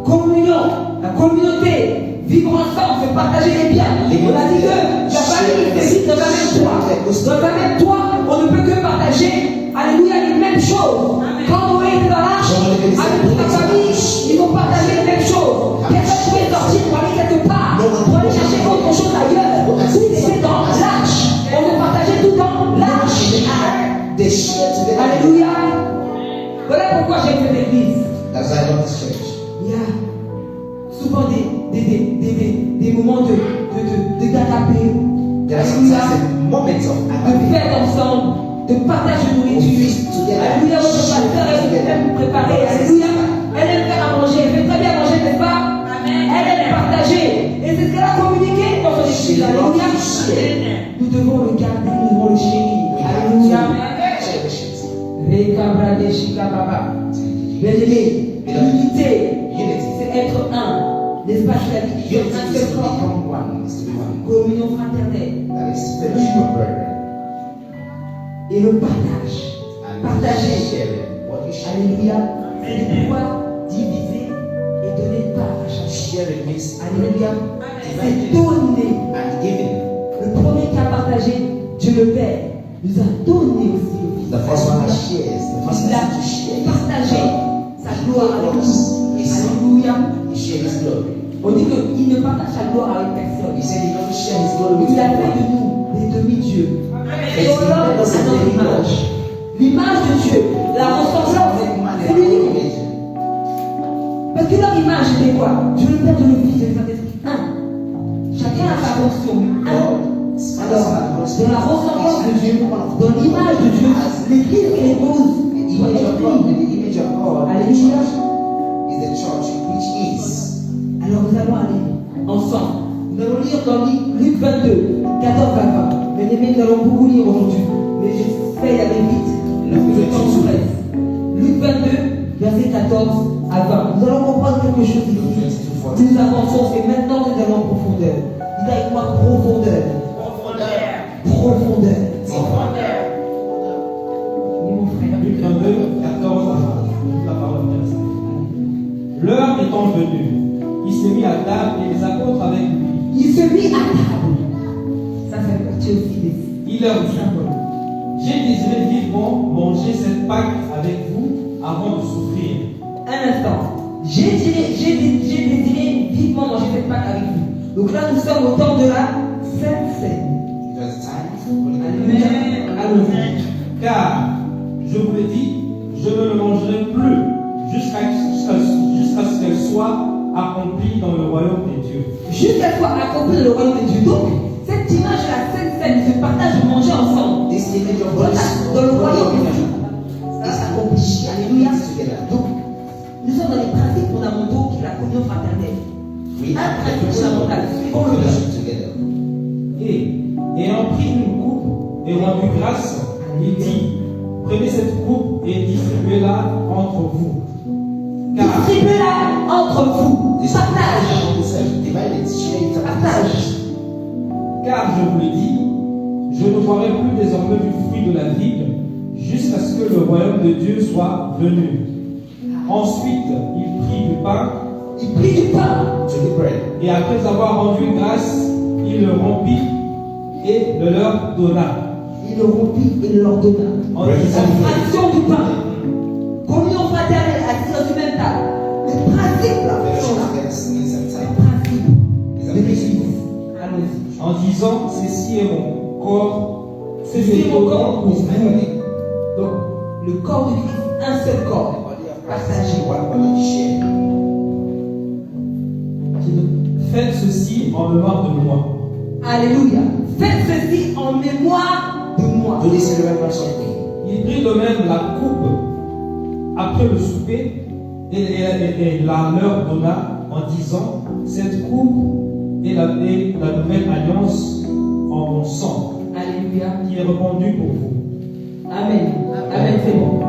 Communion, la communauté, vivre ensemble, se partager les biens. On a dit que la famille c'est vivre dans la même toit. Dans la même toit, on ne peut que partager, alléluia, les mêmes choses. Quand Noé était dans l'arche, avec toute sa famille, ils ont partagé les mêmes choses. Personne ne pouvait sortir pour aller quelque part, pour aller chercher autre chose ailleurs. Tout était dans l'arche. On a partagé tout dans l'arche. They share together. Alléluia. Voilà pourquoi j'aime cette église. That's why I love this church. Il y a souvent des moments de canapé, There are alléluia, sometimes moments of de agony. fête ensemble, de partage de nourriture. Alléluia, votre pasteur, elle aime préparer. Alléluia, elle aime Jésus. Alléluia. Nous devons le garder, nous devons le chérir. Alléluia. Bien-aimé, l'unité, c'est être un. N'est-ce pas? C'est la vie de un seul corps. Communion fraternelle. Et le partage. Partager. Alléluia. C'est de pouvoir diviser et donner part à chacun. Alléluia. C'est donner. Le premier qui a partagé, Dieu le Père, nous a donné aussi le Fils. The first one that shares, the first Il a one to share. partagé sa gloire avec nous. Alléluia. He shared his glory. On dit qu'il ne partage sa gloire avec personne. He said he doesn't share his glory with Il a fait de anyone. nous des demi-dieux. But Et he on l'a made us dans in notre the image. image. L'image de Dieu, la ressemblance, c'est l'unique. Parce que leur image, c'était quoi? Dieu le Père, Dieu le Fils, Dieu le Saint-Esprit. Un. Chacun a sa fonction. Un. Alors, dans la ressemblance de Dieu, dans l'image de Dieu, l'Église et l'épouse, The image of God, the image of God, Alléluia. is the church, which is. Alors nous allons aller ensemble. Nous allons lire dans Luc 22, 14 à 20. Bien aimés, nous allons beaucoup lire aujourd'hui. Mais j'essaie d'aller vite. Le temps nous reste. Luc 22, verset 14 à 20. Nous allons comprendre quelque chose ici. Nous avançons, c'est maintenant que nous allons en profondeur. Dis avec moi profondeur. Profondeur. Oui, mon frère. Luc 22, 14 à 20. La parole de Dieu. L'heure étant venue, il s'est mis à table et les apôtres avec lui. Il se mit à table. Ça fait partie aussi des. Il leur dit: j'ai désiré vivement manger cette Pâque avec vous avant de souffrir. Un instant. J'ai désiré vivement manger cette Pâque avec vous. Donc là, nous sommes au temps de la Sainte Seine. It was time for the Alléluia. Allons-y. Car, je vous l'ai dit, je ne le mangerai plus jusqu'à ce qu'elle soit accomplie dans le royaume des dieux. Jusqu'à ce soit accompli dans le royaume de Dieu. Donc, cette image de la Sainte Seine, ce partage de manger ensemble, This image of God is dans le royaume de Dieu, is ça s'accomplit. Alléluia. together. Donc, nous sommes dans les principes fondamentaux qui est la communion fraternelle. We Un have principe the fondamental. Suivons le fellowship together. Et, ayant pris une coupe et rendu grâce, il dit: prenez cette coupe et distribuez-la entre vous. Car, Distribuez-la entre vous. This Partage. divide it, share it, Partage. car je vous le dis, je ne boirai plus désormais du fruit de la vigne jusqu'à ce que le royaume de Dieu soit venu. Ensuite, il prit du pain Il prit du pain. to the bread. et après avoir rendu grâce, il le rompit et le leur donna. Il le rompit et le leur donna. En La disant: fraction du pain. Communion fraternelle assis dans une même table. Les principes là. sont là. Fellowship together, singing the same Les time. principes de l'Église. Allons-y. en disant: ceci est mon corps, Ceci est mon corps pour It's my vous. body. Donc, le corps de Christ, un seul The corps. body of Christ is one body share. faites ceci en mémoire de moi. Alléluia. Faites ceci en mémoire de moi. Do this in remembrance of me. Il prit de même la coupe après le souper et la leur donna en disant: cette coupe est la nouvelle alliance en mon sang Alléluia. qui est répandue pour vous. Amen. Amen, c'est bon.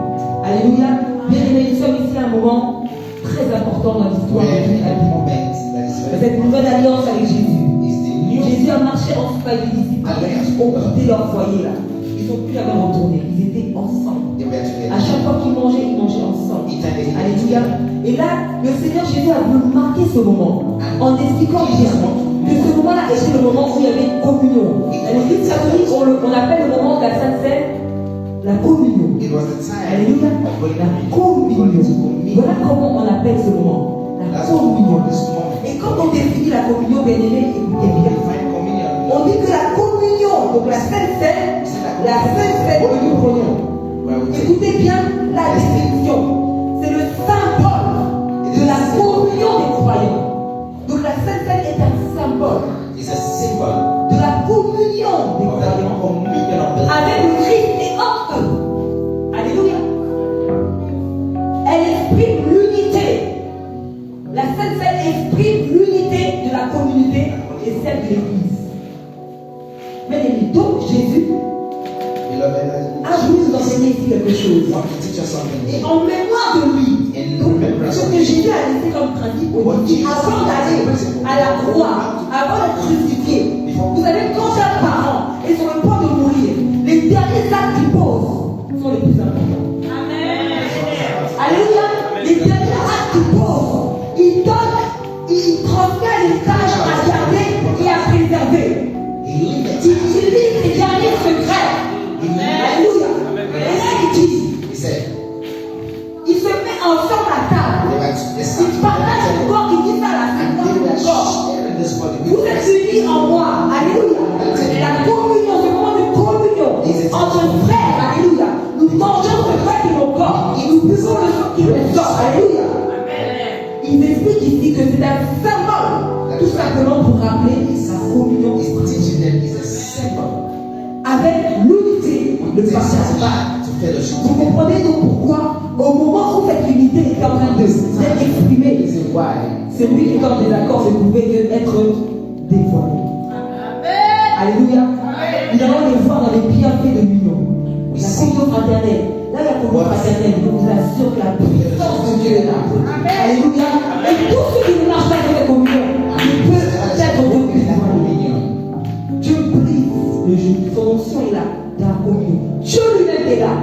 Alléluia. Bien aimés, nous sommes ici à un moment très important dans l'histoire de Where toute in la a vie. moment that is very Cette nouvelle alliance avec Jésus. is the new Jésus a marché ensuite avec les disciples. Ils ont quitté leur foyer là. Ils ne sont plus jamais retournés. Ils étaient ensemble. they were À together. chaque fois qu'ils mangeaient ensemble. Eternity. Alléluia. Et là, le Seigneur Jésus a voulu marquer ce moment en expliquant bien que ce moment-là était le moment où il y avait une communion. Dans l'Église catholique, on appelle le moment de la Sainte Seine la communion. It was the time Alléluia. of La going communion. Voilà comment on appelle ce moment. La That's what we communion. call this moment. Et quand on définit la communion, bien aimé, écoutez bien. Divine communion. On dit que la communion, donc la Sainte Seine que nous prenons. Where we take Écoutez bien la définition. C'est le symbole de la communion des croyants. Donc la Sainte Seine est un symbole is a symbol de la communion des of the croyants communion of the avec le Christ et en eux. Alléluia. Elle exprime l'unité. La Sainte Seine exprime l'unité de la communauté et celle de l'Église. Jésus Beloved, a voulu nous enseigner ici quelque chose. I want to teach us something. Et en mémoire de lui, ce que Jésus a laissé comme principe au début, avant d'aller à la croix, avant d'être crucifié, vous savez, quand un parent est sur le point de mourir, les derniers actes qu'il pose sont les plus importants. Alléluia. Les derniers actes qu'il pose, il donne, il transmet les tâches à garder et à préserver. Il livre les derniers secrets. Alléluia. Et là, il dit, il se met ensemble à table. Il partage le corps, il dit ça à la fin du corps. Vous êtes unis en moi. Alléluia. Et la communion, ce moment de communion entre frères. Alléluia. Nous mangeons ce frère de nos corps. Et nous buvons le sang qui nous sort. Alléluia. Il explique ici que c'est un symbole. Tout simplement pour rappeler sa communion. Avec l'unité, le partage. Vous comprenez donc pourquoi, au moment où cette unité est en train d'être exprimée, celui qui est en désaccord ne pouvait être dévoilé. Alléluia. Nous allons les voir dans les bienfaits de l'union. La communion fraternelle. Là, la communion fraternelle, je vous assure que la puissance de Dieu est là. Alléluia. Et tous ceux qui ne marchent pas avec la communion, ils peuvent être dévoilés. Dieu brise le jour. Son onction est là, dans la communion. Dieu lui-même est là.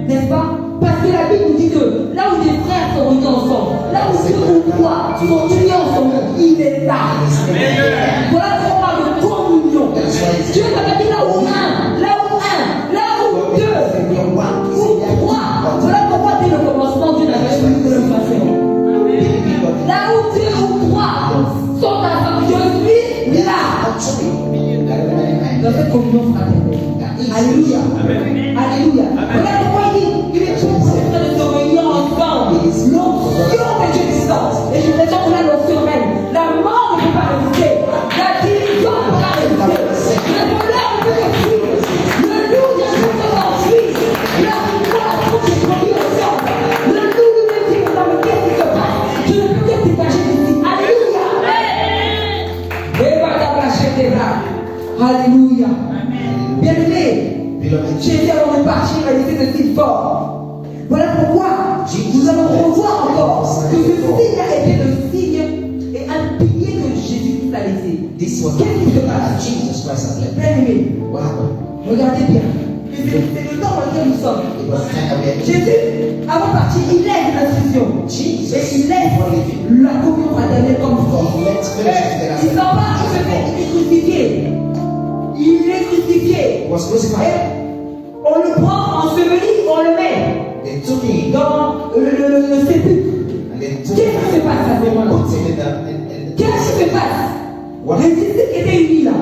N'est-ce pas? Parce que la Bible nous dit que là où des frères sont unis ensemble, là où deux ou trois sont unis ensemble, il est là. Voilà qu'on parle de communion. Dieu n'a pas dit là où un, là où deux, ou trois. Voilà pourquoi dès le commencement, Dieu n'avait voulu que le fassions. Là où deux ou trois sont ensemble, je suis là. Dans cette communion fraternelle. Alléluia. Alléluia. Voilà pourquoi il est tout en train de se réunir ensemble. L'onction de Dieu descend. Et je voudrais dire que là, l'onction règne. La mort ne peut pas résister. La division ne peut pas résister. Le voleur ne peut pas fuir. Le loup ne peut pas s'enfuir. La victoire est produit ensemble. Le loup lui-même dit, mais qu'est-ce qui se passe? Je ne peux que dégager d'ici. Alléluia. Et voilà la chaîne des bras. Alléluia. Bien-aimé, Jésus avant de partir a laissé ce signe fort. Voilà pourquoi nous allons revoir encore que ce signe a été le signe et un pilier que Jésus a laissé. Qu'est-ce qui se passe? Bien-aimé, regardez bien. C'est le temps dans lequel nous sommes. Jésus, avant de partir, il laisse l'instruction. Et il laisse la communion fraternelle comme fort. Il s'en va, il est crucifié. Il est crucifié. Et on le prend, enseveli, on le met dans le sépulcre. Qu'est-ce qui se passe à ce moment-là? Qu'est-ce qui se passe? Les disciples étaient unis là.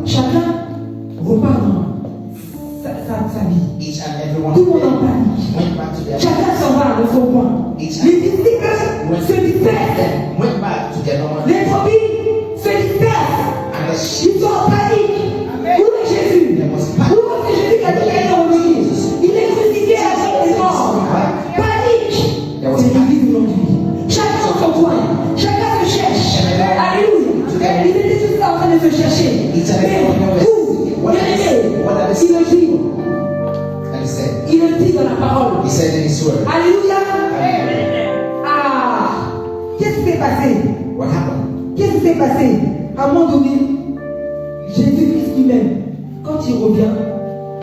Chacun repart dans sa vie. Tout le monde en panique. Chacun s'en va de son coin. Les disciples se dispersent. Les brebis se dispersent. Ils sont en panique. Où est Jésus? Où est Jésus qui a dit qu'il est revenu? Il est crucifié avec les morts. Panique. C'est l'église aujourd'hui. Chacun dans son coin. Chacun se cherche. Alléluia. Ils étaient tous là en train de se chercher. Mais où? Il le dit dans la parole. Alléluia. Ah. Qu'est-ce qui s'est passé? Qu'est-ce qui s'est passé? À un moment donné, Jésus-Christ lui-même, quand il revient,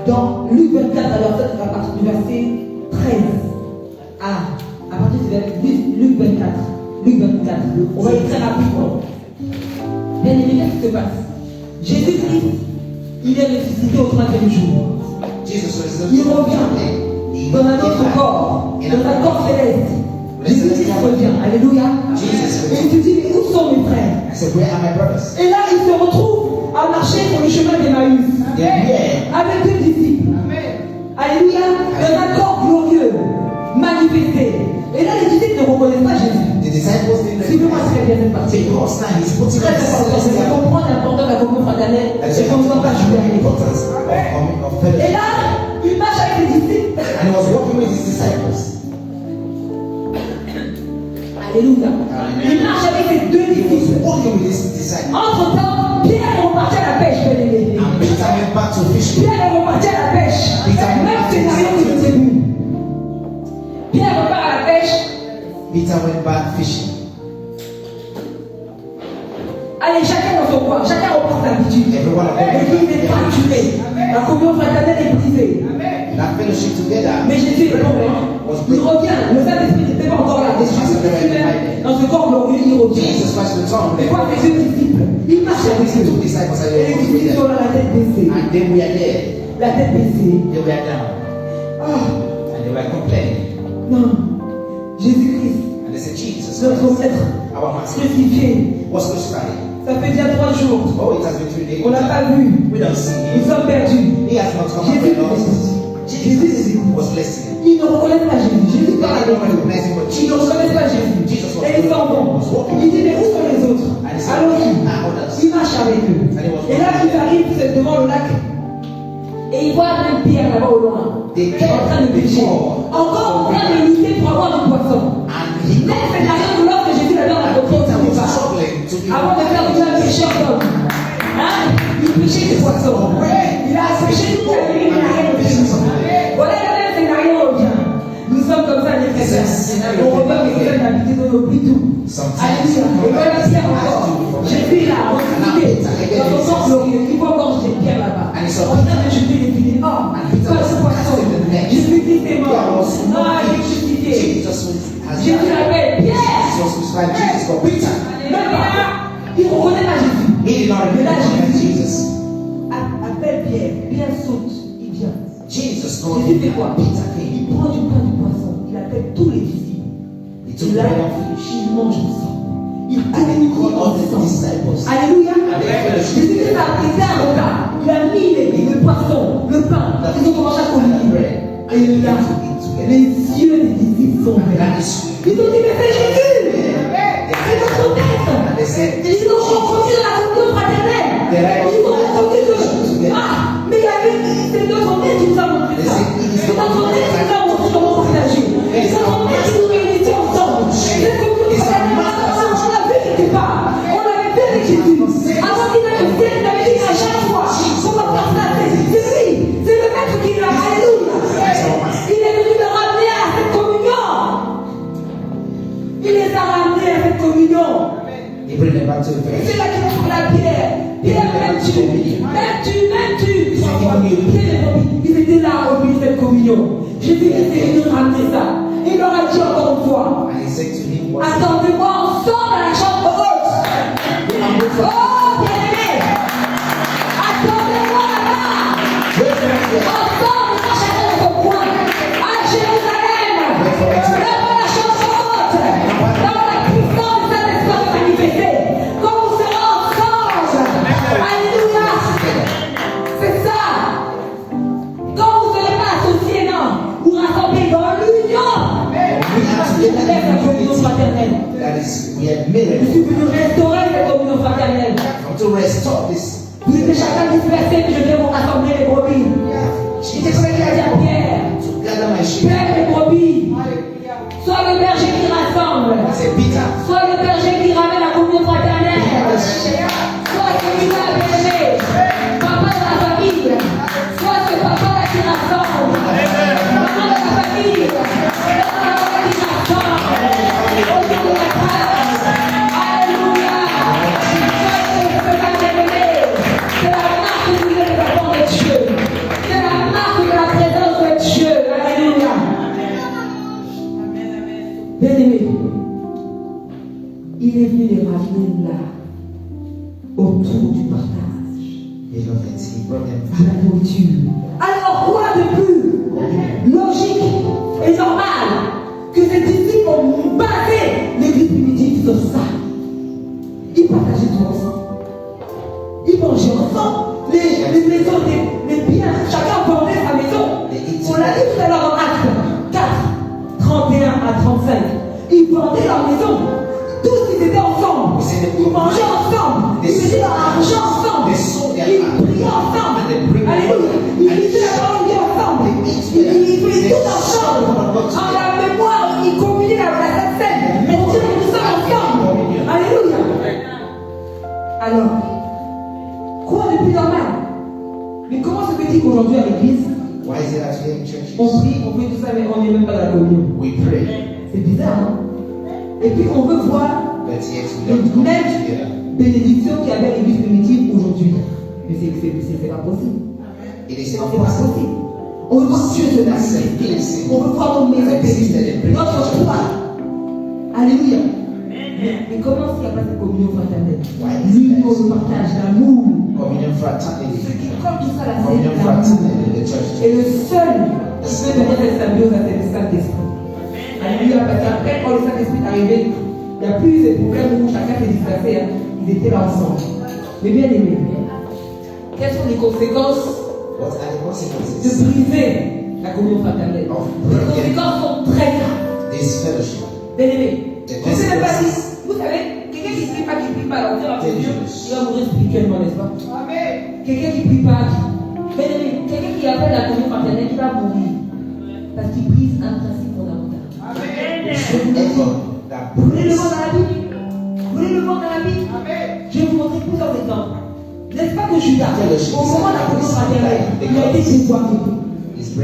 dans Luc 24, à partir du verset 13, à partir du verset Luc 24, on va y très rapidement. Bien aimé, qu'est-ce qui se passe? Jésus-Christ, il est ressuscité au 3e jour. Il revient dans un autre corps, dans un corps céleste. Jésus-Christ revient, alléluia. Et il te dit, mais où sont mes frères? Et là, il se retrouve à marcher sur le chemin d'Emmaüs avec deux disciples. Alléluia. Dans un corps glorieux, manifesté. Et là, les disciples ne reconnaissent pas Jésus. Suivez-moi très bien cette partie. Très important. C'est comprendre l'importance de la communion fraternelle et qu'on ne doit pas jouer avec. Et là, il marche avec les disciples. Alléluia. Il marche avec ses deux disciples. Entre-temps, Pierre est reparti à la pêche, bien aimé. Peter went back fishing. Allez, chacun dans son coin, chacun reprend sa habitude. Everyone L'église est fracturée. La communion fraternelle est brisée. That fellowship together. Mais Jésus est bon. Il revient. Le Saint-Esprit n'était pas encore là. Dans ce corps glorieux, il revient. Jesus Christ returned. Il voit les deux disciples. Il marche avec eux. Two disciples are Et les disciples sont là, la tête baissée. and they were there. La tête baissée. They were down. Ah, And they were complaining. non. Jésus-Christ, And they said, Jesus notre Christ, maître, our master, crucifié. was crucified. Ça fait déjà 3 jours. Oh, it has been 3 days. On l'a pas vu. We don't see Nous him. sommes perdus. He has not come Jésus up with us. Jésus Was listening. Ils ne reconnaissent pas Jésus. Jésus parle They avec don't eux. recognize him, but Ils ne Jesus reconnaissent pas Jésus. Jesus was Et ils s'en vont. was walking. Il dit, mais où sont les autres? And he said, Allons-y. "Ah, others." Il marche avec eux. Et là, ils arrivent devant le lac. Et ils voient même Pierre là-bas au loin. They En train de came pêcher. before. Encore en train de lutter pour avoir du poisson. And he Là, c'est la raison de l'ordre que Jésus l'avait and rencontré au Peter was départ. struggling to be Avant de faire déjà un pêcheur d'hommes. Hein? Il pêchait des poissons. Il a pêché toute la nuit, il n'a rien pêché. Voilà le même scénario revient. Nous sommes comme ça, les chrétiens. On revient avec les d'habiter dans nos buts tout. Alléluia. Et voilà Pierre encore. Jésus est là, ressuscité. Dans son corps glorieux. Il voit encore Pierre là-bas. En train de jeter les filets. Oh, pas ce poisson. Jésus-Christ est mort. Ah, il est crucifié. Jésus l'appelle Pierre. was crucified. Jesus for Peter. Même pas. Il ne reconnaît pas Jésus. He did not recognize Jesus. Appelle Pierre. Pierre saute. Il vient. Jesus told Jésus him fait quoi? Peter Il came. prend du pain du poisson. Il appelle tous les disciples. He Et took là, bread and fish. ils mangent ensemble. Ils And then he called all the ensemble. disciples. Alléluia. they fellowship Jésus Christ a pris un repas. Il a mis le poisson, le pain. Ils ont commencé à communier. Alléluia. Les yeux des disciples sont That verts. is sweet. Ils ont dit, mais c'est Jésus. C'est notre maître. And they said, Ils ont rencontré dans la communion fraternelle. Ils ont entendu que, ah, mais il y avait, c'est notre maître qui nous a montré ça. C'est notre maître qui nous a montré comment partager. C'est notre maître qui nous réunissait ensemble. Cette communion fraternelle, on l'a vu quelque part. On l'avait fait avec Jésus. Avant qu'il n'aille au ciel, il avait dit à chaque fois qu'on va faire ça. C'est lui. C'est le maître qui l'a. Alléluia. Il est venu me ramener à cette communion. Il les a ramenés à cette communion. he bring them back to the Et fellowship. c'est là qu'il a pris la pierre. Pierre, m'aimes-tu? M'aimes-tu? Ils étaient là au milieu de cette communion. Jésus était venu ramener ça. Il leur a dit encore une fois, And he said to him, "What attendez-moi ensemble à la chambre haute. Oh, bien-aimé, attendez-moi là-bas. Ensemble, chacun dans son coin. À Jérusalem. Là-bas, la chambre haute. Dans la puissance de Saint-Esprit manifesté. Quand vous serez ensemble. Alléluia. C'est ça. Quand vous ne serez pas associés, non. Vous rassemblez dans l'union. C'est la communion fraternelle. that is, we have Je miracle suis venu restaurer cette communion fraternelle. to restore this." Vous étiez chacun dispersé, mais je viens vous rassembler les brebis. J'étais comme il a dit à Pierre. To gather my sheep. Père les brebis. Sois le berger qui rassemble. I said, Peter, Sois le berger qui ramène la communion fraternelle. Sois celui-là, bien-aimé. Papa de la famille. Sois ce papa-là qui rassemble. Maman de la famille. Maman qui rassemble. Autour de la table. Alléluia. Sois ce papa bien-aimé. C'est la marque du représentant de Dieu. C'est la marque de la présence de Dieu. Alléluia. Bien-aimé, il est venu les ramener là, autour du partage, beloved, he brought them à la nourriture. Alors, quoi de plus logique et normal que ces disciples ont basé l'église primitive sur ça? Ils partageaient tout ensemble. Ils mangeaient ensemble. Les maisons, les biens, chacun vendait sa maison. On l'a dit tout à l'heure en Actes 4, 31 à 35. Ils vendaient leur maison. Tous ils étaient ensemble. Ils mangeaient ensemble. Ils mettaient leur argent ensemble. Ils priaient ensemble. Alléluia. Ils lisaient la parole de Dieu ensemble. Ils faisaient tout ensemble. En la mémoire, ils communiaient la Sainte Seine. Pour dire que nous sommes ensemble. Alléluia. Alors, quoi de plus normal? Mais comment se fait-il qu'aujourd'hui à l'église, Why is it that today in churches on prie, on fait tout ça, mais on n'est même pas dans la communion? we pray? C'est bizarre, hein? Et puis on veut voir But yet we les don't come mêmes together. bénédictions qu'il y avait à l'église primitive aujourd'hui. Mais c'est pas possible. It is C'est not pas possible. possible. On veut voir Dieu se manifester. On veut voir nos maisons bénies. Notre foi. Alléluia. Mais comment s'il n'y a pas de communion fraternelle? L'union, le partage, l'amour. Communion Ce fraternity. qui comme tout ça, la Communion c'est l'amour. fraternity, the church. Et le seul qui peut venir cette symbiose, c'est le Saint-Esprit. Alléluia, parce qu'après, quand le Saint-Esprit est arrivé, il n'y a plus de problème où chacun s'est dispersé. Hein. Ils étaient là ensemble. Mais bien aimé, quelles sont les conséquences What are the de consequences briser la communion fraternelle? Les conséquences sont très graves. this fellowship? Bien aimé, je ne sais même pas si, vous savez, quelqu'un qui ne prie pas, alors on va Dieu, il va mourir spirituellement, n'est-ce pas? Amen. Quelqu'un qui ne prie pas, bien aimé, quelqu'un qui appelle la communion fraternelle, il va mourir. Parce qu'il brise un principe fondamental. Amen. Vous voulez le voir dans la Bible? Vous voulez le voir dans la Bible? Amen. Je vais vous montrer plusieurs exemples. N'est-ce pas que Judas, au moment de la communion fraternelle, il a été dévoilé.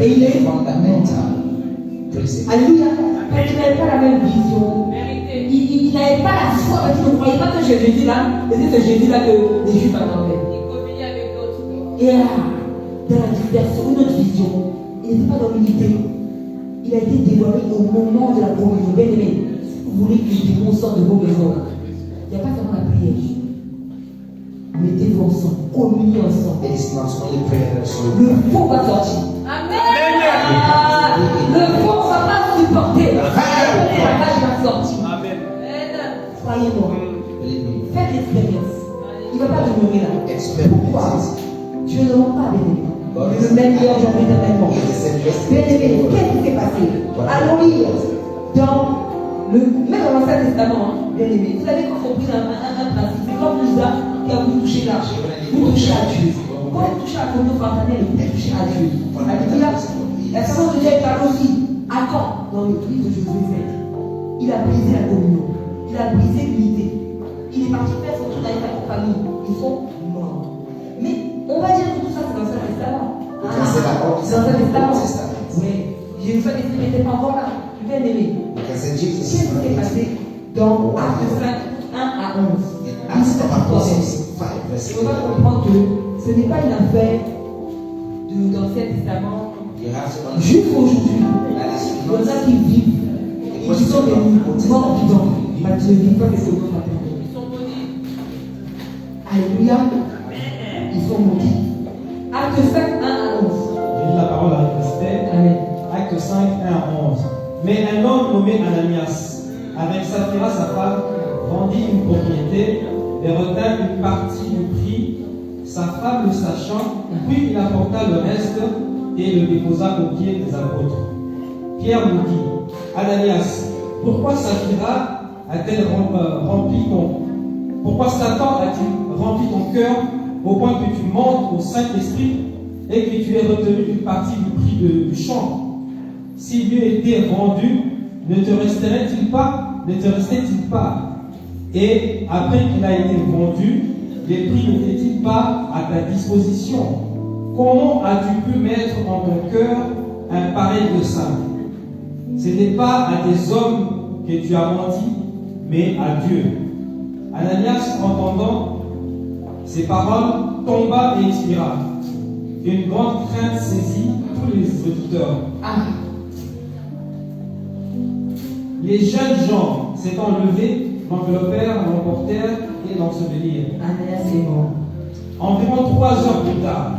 Et il est fundamental principle. Alléluia. Parce qu'il n'avait pas la même vision. Il n'avait pas la foi, parce qu'il ne croyait pas que Jésus là, c'était ce Jésus là que les Juifs attendaient. Et là, dans la dispersion, une autre vision, il n'était pas dans l'unité. Il a été dévoilé au moment de la communion. Bien aimé, si vous voulez que les démons sortent de vos maisons, il n'y a pas seulement la prière. Mettez-vous ensemble, communiez ensemble. It is not only prayer, so Le faux va sortir. Le faux ne va pas supporter. Le partage va sortir. Croyez-moi. believe me. Faites l'expérience. Il ne va pas demeurer là. Pourquoi? Experience. Dieu ne ment pas, bien aimé. Il est le même hier, aujourd'hui, éternellement. Bien aimé, qu'est-ce qui s'est passé? Allons lire même dans l'Ancien Testament, bien aimé. Vous avez compris un principe. C'est comme Judas qui a voulu toucher l'arche. Vous touchez à Dieu. Quand vous touchez à la communion fraternelle, vous touchez à Dieu. Alléluia. La parole de Dieu parle aussi. À quand? Dans le livre de Josué 7. Il a brisé la communion. Il a brisé l'unité. Il est parti faire son tour avec sa famille. Ils sont morts. Mais on va dire que tout ça, c'est dans l'Ancien Testament. C'est dans l'Ancien Testament. Oui. Jésus n'était pas encore là. Bien aimé. Qu'est-ce qui s'est passé dans Acte 5, 1 à 11? On va comprendre que ce n'est pas une affaire de l'Ancien Testament. Jusqu'aujourd'hui, il y en a qui vivent et qui sont des morts vivants. Mais qui ne vivent pas des secondes maternelles. Ils sont maudits. Alléluia. Ils sont maudits. Acte 5, 1 à 11. Je lis la parole à Esther. Amen. Acte 5, 1 à 11. Mais un homme nommé Ananias, avec Saphira sa femme, vendit une propriété et retint une partie du prix, sa femme le sachant, puis il apporta le reste et le déposa aux pieds des apôtres. Pierre lui dit, Ananias, pourquoi Saphira a-t-elle rempli pourquoi Satan a-t-il rempli ton cœur au point que tu mentes au Saint-Esprit et que tu aies retenu une partie du prix du champ? S'il lui était vendu, ne te restait-il pas? Et après qu'il a été vendu, les prix n'étaient-ils pas à ta disposition? Comment as-tu pu mettre en ton cœur un pareil dessein? Ce n'est pas à des hommes que tu as menti, mais à Dieu. Ananias, entendant ces paroles, tomba et expira. Une grande crainte saisit tous les auditeurs. Les jeunes gens s'étant levés, l'enveloppèrent, l'emportèrent et l'ensevelirent. Ananias est mort. Environ 3 heures plus tard,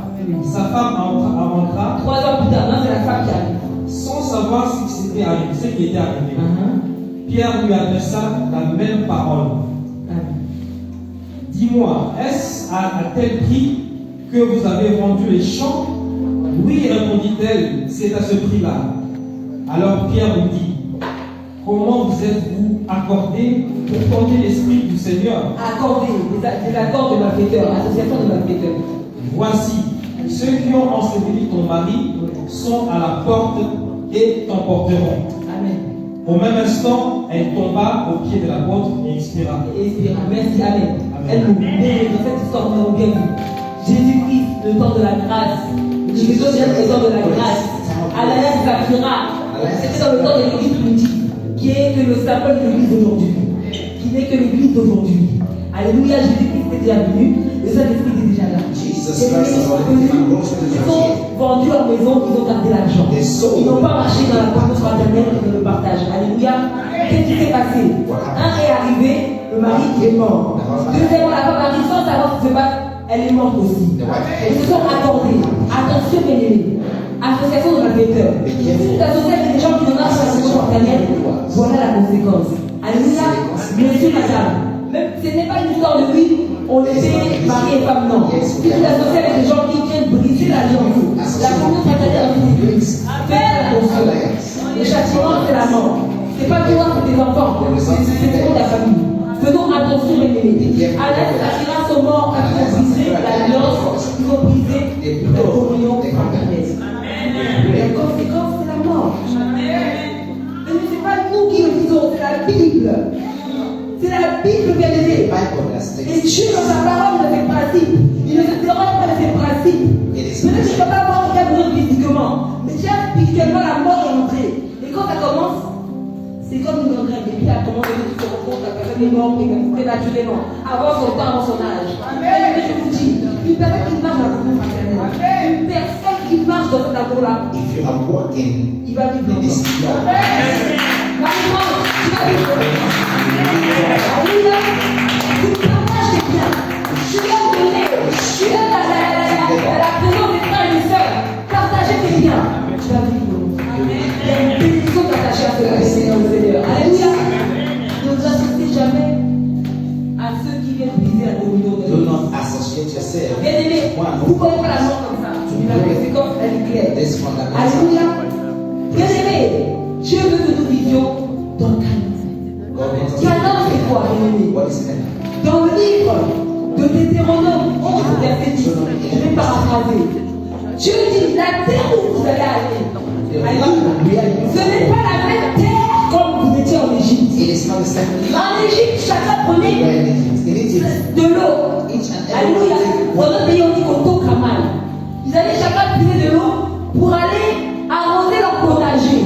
sa femme entra. 3 heures plus tard, c'est la femme qui arrive. Sans savoir ce qui était arrivé. Pierre lui adressa la même parole. Dis-moi, est-ce à tel prix que vous avez vendu les champs? Oui, répondit-elle, c'est à ce prix-là. Alors Pierre lui dit, comment vous êtes-vous accordé pour tenter l'esprit du Seigneur? Accordé, des accords de malfaiteurs, l'association de malfaiteurs. Voici, ceux qui ont enseveli ton mari sont à la porte et t'emporteront. Amen. Au même instant, elle tomba au pied de l'apôtre et expira. Merci, Amen. Elle nous met dans cette histoire, nous avons bien vu. Jésus-Christ, le temps de la grâce. Jésus, le temps de la grâce. Ananias Saphira. C'était dans le temps de l'église primitive. qui est que le symbole de l'église d'aujourd'hui, qui n'est que l'église d'aujourd'hui. Alléluia, Jésus-Christ est déjà venu, le Saint-Esprit est déjà là. Jesus Christ has already come close to the Ils church. ont vendu leur maison, ils ont gardé l'argent. Ils n'ont pas marché dans la communauté fraternelle et dans le partage. Alléluia. Qu'est-ce qui s'est passé? Un est arrivé, le mari est mort. Deuxièmement, la femme arrive sans savoir ce qui se passe, elle est morte aussi. Ils se sont accordés. Attention, bien-aimés. Association de malfaiteurs. Si vous associez avec des gens qui n'ont pas la communauté fraternelle, voilà la conséquence. Alléluia. Monsieur, madame. Même, ce n'est pas une histoire de oui, on était mari et femme, non. Si vous associez avec des gens qui viennent briser l'alliance, la communauté fraternelle en l'église, faites attention. Le châtiment, c'est la mort. C'est pas toi, c'est tes enfants, c'est pour la famille. Faisons attention, mes amis. Alex, Achira sont morts parce qu'ils ont brisé l'alliance, ils ont brisé la communion fraternelle. La conséquence, c'est la mort. Mais ce n'est pas nous qui le disons, c'est la Bible. C'est la Bible qui a aidé. Et Dieu, dans sa parole, de ses principes. Il ne se déroge pas de ses principes. Peut-être que je ne peux pas voir quelqu'un mourir physiquement, mais déjà, spirituellement, la mort est entrée. Et quand ça commence, c'est comme une gangrène. Et puis, à un moment donné, tu te rends compte, la personne est morte prématurément, avant son temps, avant son âge. Mais je vous dis, une personne qui marche dans la communauté fraternelle, une personne qui marche dans cet amour-là, il va vivre longtemps. Alléluia. Tu partages tes biens. Tu viens donner. Tu viens la présence des frères et des sœurs. Partagez tes biens. Tu vas vivre. Il y a une bénédiction attachée à cela, Seigneur le Seigneur. Alléluia. Ne vous associez jamais à ceux qui viennent briser la communion de Dieu. Bien aimé, vous ne voyez pas la mort comme ça. La conséquence, elle est claire. Alléluia. Bien aimé, Dieu veut que nous vivions dans le calme. Canaan, c'est quoi, bien-aimé? Dans le livre de Deutéronome 11, verset 10, je vais paraphraser. Dieu dit, la terre où vous allez aller, ce n'est pas la même terre comme vous étiez en Égypte. En Égypte, chacun prenait de l'eau. Alléluia. Dans notre pays, on dit Koto Kamal. Ils allaient chacun puiser de l'eau pour aller arroser leur potager.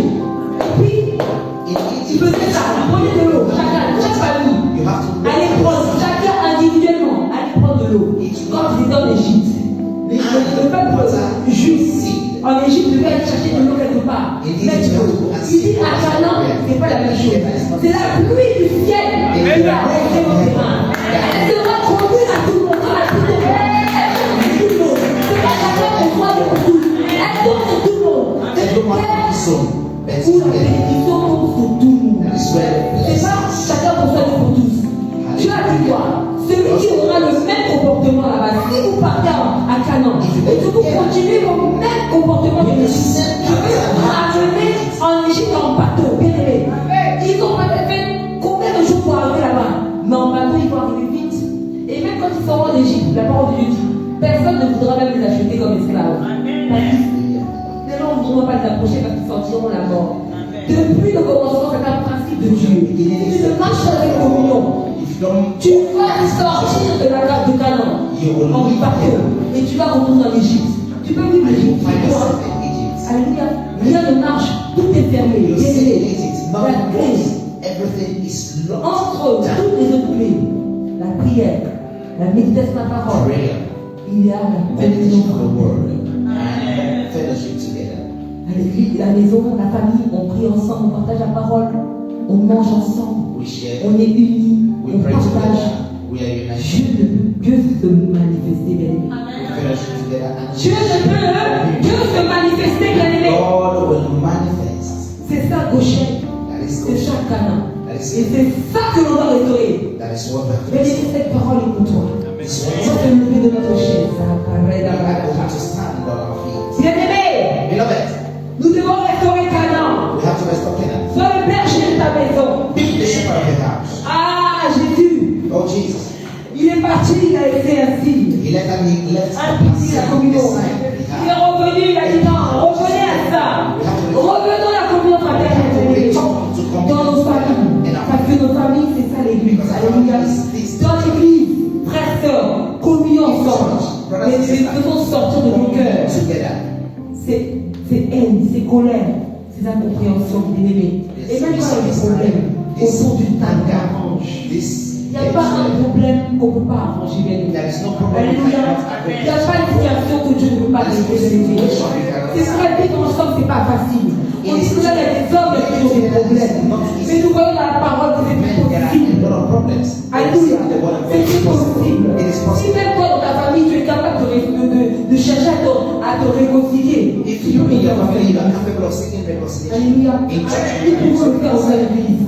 Et puis, ils faisaient ça, ils prenaient de l'eau, chaque famille. Allez prendre, chacun individuellement, allez prendre de l'eau. Quand ils étaient en Égypte, le peuple juif en Égypte devait aller chercher de l'eau quelque part. Mais il dit à Canaan, c'est pas la même chose. C'est la pluie du ciel qui va arroser vos terrains. Elle sera conduite à tout le monde, à tout le monde. Elle tout le monde. C'est pas chacun pour toi et pour tous. Elle tombe sur tout le monde. C'est une terre où la bénédiction tombe sur tout le monde. C'est pas chacun pour soi et pour tous. Dieu a dit quoi? Celui qui aura le même comportement là-bas, si vous partez à Canaan et que vous continuez vos mêmes comportements de l'Égypte, je vais vous ramener en Égypte en bateau, bien aimé. Ils ont peut-être fait combien de jours pour arriver là-bas? Mais en bateau, ils vont arriver vite. Et même quand ils seront en Égypte, la parole de Dieu dit, personne ne voudra même les acheter comme esclaves. Les gens ne voudront pas les approcher parce qu'ils sentiront la mort. Depuis le commencement, c'est un principe de Dieu. Tu ne marches pas avec communion. Tu vas sortir de la carte de Canaan en bateau et tu vas retourner en Égypte. Tu peux vivre l'Égypte. Alléluia. Rien ne marche. Tout est fermé. La clé entre toutes les autres clés, la prière, la méditation de la parole, il y a la bénédiction. À l'église, la maison, la famille, on prie ensemble, on partage la parole, on mange ensemble, on est unis, on partage. Dieu se manifester, bien aimé. Dieu se manifester, bien aimé. C'est ça, Goshen. C'est ça, Canaan. Et c'est ça que l'on doit restaurer. Bien aimé, cette parole est pour toi. On va se lever de notre chaise. Bien aimé, nous devons restaurer Canaan. Sois le berger de ta maison. Ah, Jésus. Il est parti, il a laissé un signe. La communion. Il est revenu, il a dit non, revenez à ça. Revenons à la communion fraternelle. Dans nos familles. Parce que nos familles, c'est ça l'église. Alléluia. Dans l'église, frères, sœurs, communion ensemble. Mais nous devons sortir de nos cœurs. C'est haine, c'est colère, c'est incompréhensions, bien-aimés. Et même quand il y a des problèmes autour d'une table d'arrange, il n'y a pas un problème qu'on ne peut pas arranger, bien-aimés. Alléluia. Il n'y a pas une situation que Dieu ne peut pas régler. C'est vrai qu'ensemble, ce n'est pas facile. On dit que là, il y a des hommes qui ont des problèmes. Mais nous voyons dans la parole que c'est possible. Alléluia. C'est possible. Si même toi, dans ta famille, tu es capable de chercher à te réconcilier, tu peux le faire dans ta vie. Alléluia. Nous pouvons le faire dans l'église.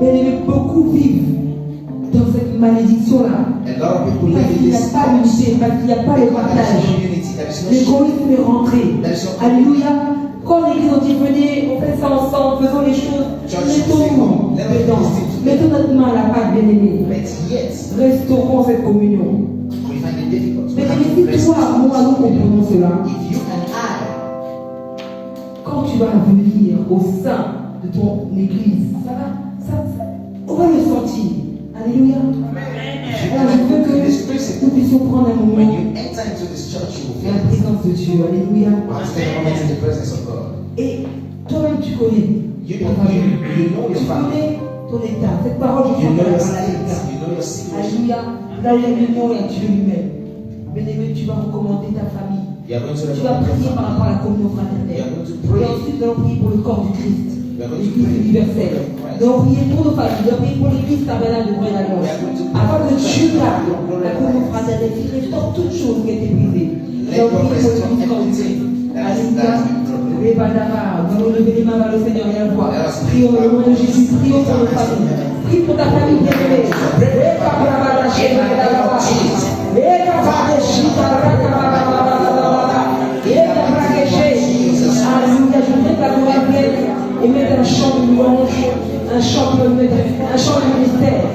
Mais beaucoup vivent dans cette malédiction-là. Parce qu'il n'y a pas l'unité, parce qu'il n'y a pas le partage. L'égoïsme est rentré. Alléluia. Quand l'église ont dit venez, on fait ça ensemble, faisons les choses, mettons-nous dedans, mettons notre main à la pâte, bien-aimée. Restaurons cette communion. Mais si toi, moi, nous comprenons cela, quand tu vas venir au sein de ton église, on va le sentir. Alléluia. Alors je veux que nous puissions prendre un moment dans la présence de Dieu. Alléluia. Et toi-même tu connais ta famille. Tu connais ton état. Cette parole, je suis en train de parler à l'état. Alléluia. Là où il y a l'union, il y a Dieu lui-même. Bien-aimé, tu vas recommander ta famille. Tu vas prier par rapport à la communion fraternelle. Et ensuite, nous allons prier pour le corps du Christ. L'Église universelle. Nous allons prier pour nos familles. Nous allons prier pour l'Église tabernacle de Nouvelle-Alliance. Afin que Dieu garde la communion fraternelle qui restaure toutes choses qui ont été brisées. Nous allons prier pour l'Église corps du Christ. Alléluia. Nous allons lever les mains vers le Seigneur et la voix. Prions au nom de Jésus. Prions pour nos familles. Prie pour ta famille bien-aimée. Alléluia, je voudrais que la gloire vienne et mettre un chant de louange, un chant de ministère.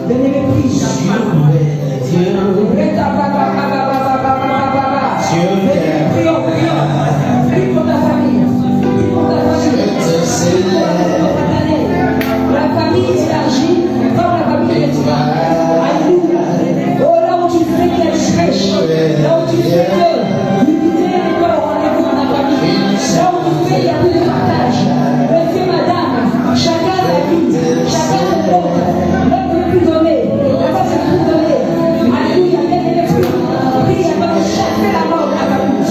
Bien-aimé, prie. Prions. Prie pour ta famille. Prie pour ta famille. La famille élargie, comme la famille élargie. Alléluia. Oh, là où tu sais qu'il y a des crèches, là où tu sais que l'unité n'est pas au rendez-vous dans la famille, là où tu sais qu'il y a plus de partage. Monsieur, madame, chacun sa vie, chacun son autre. L'homme ne peut plus donner, la femme ne peut plus donner. Alléluia, bien-aimé, prie afin de chasser la mort de la famille.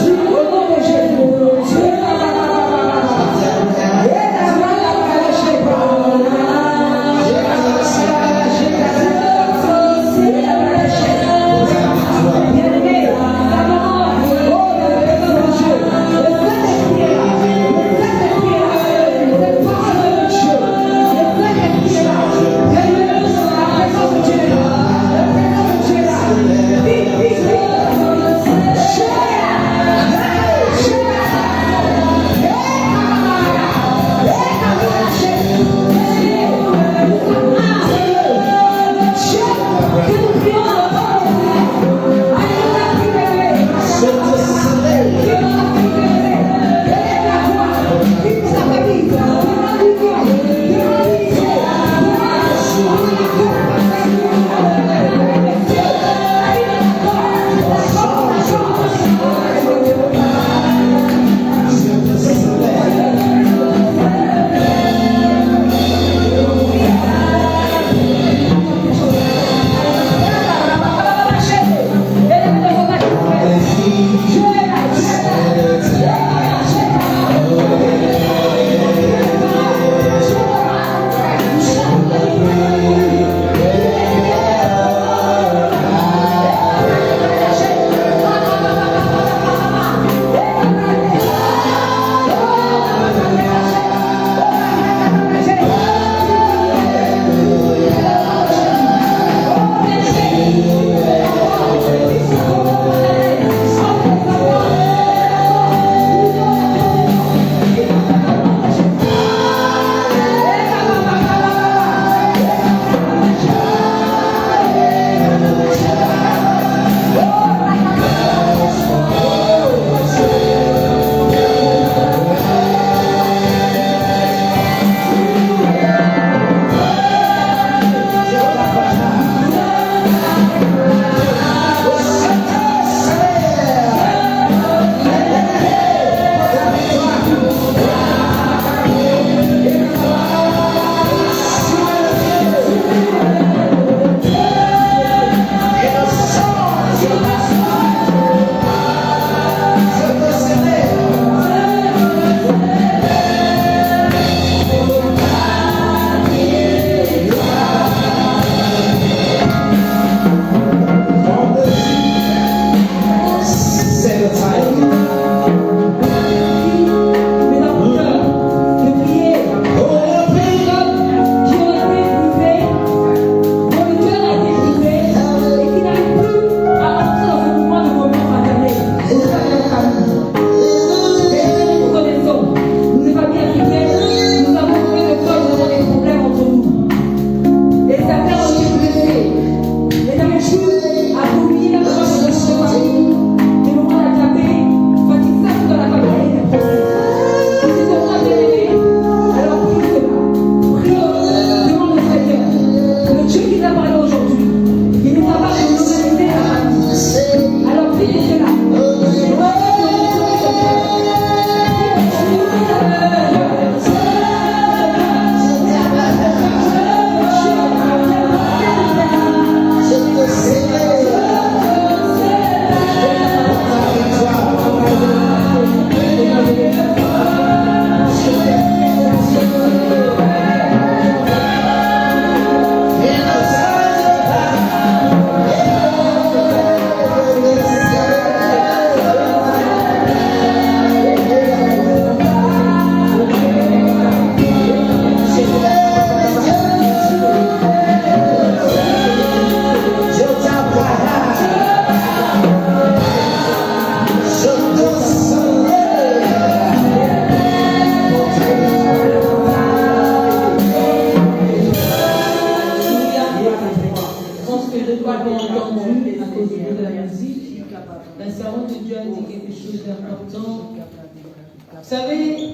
savez,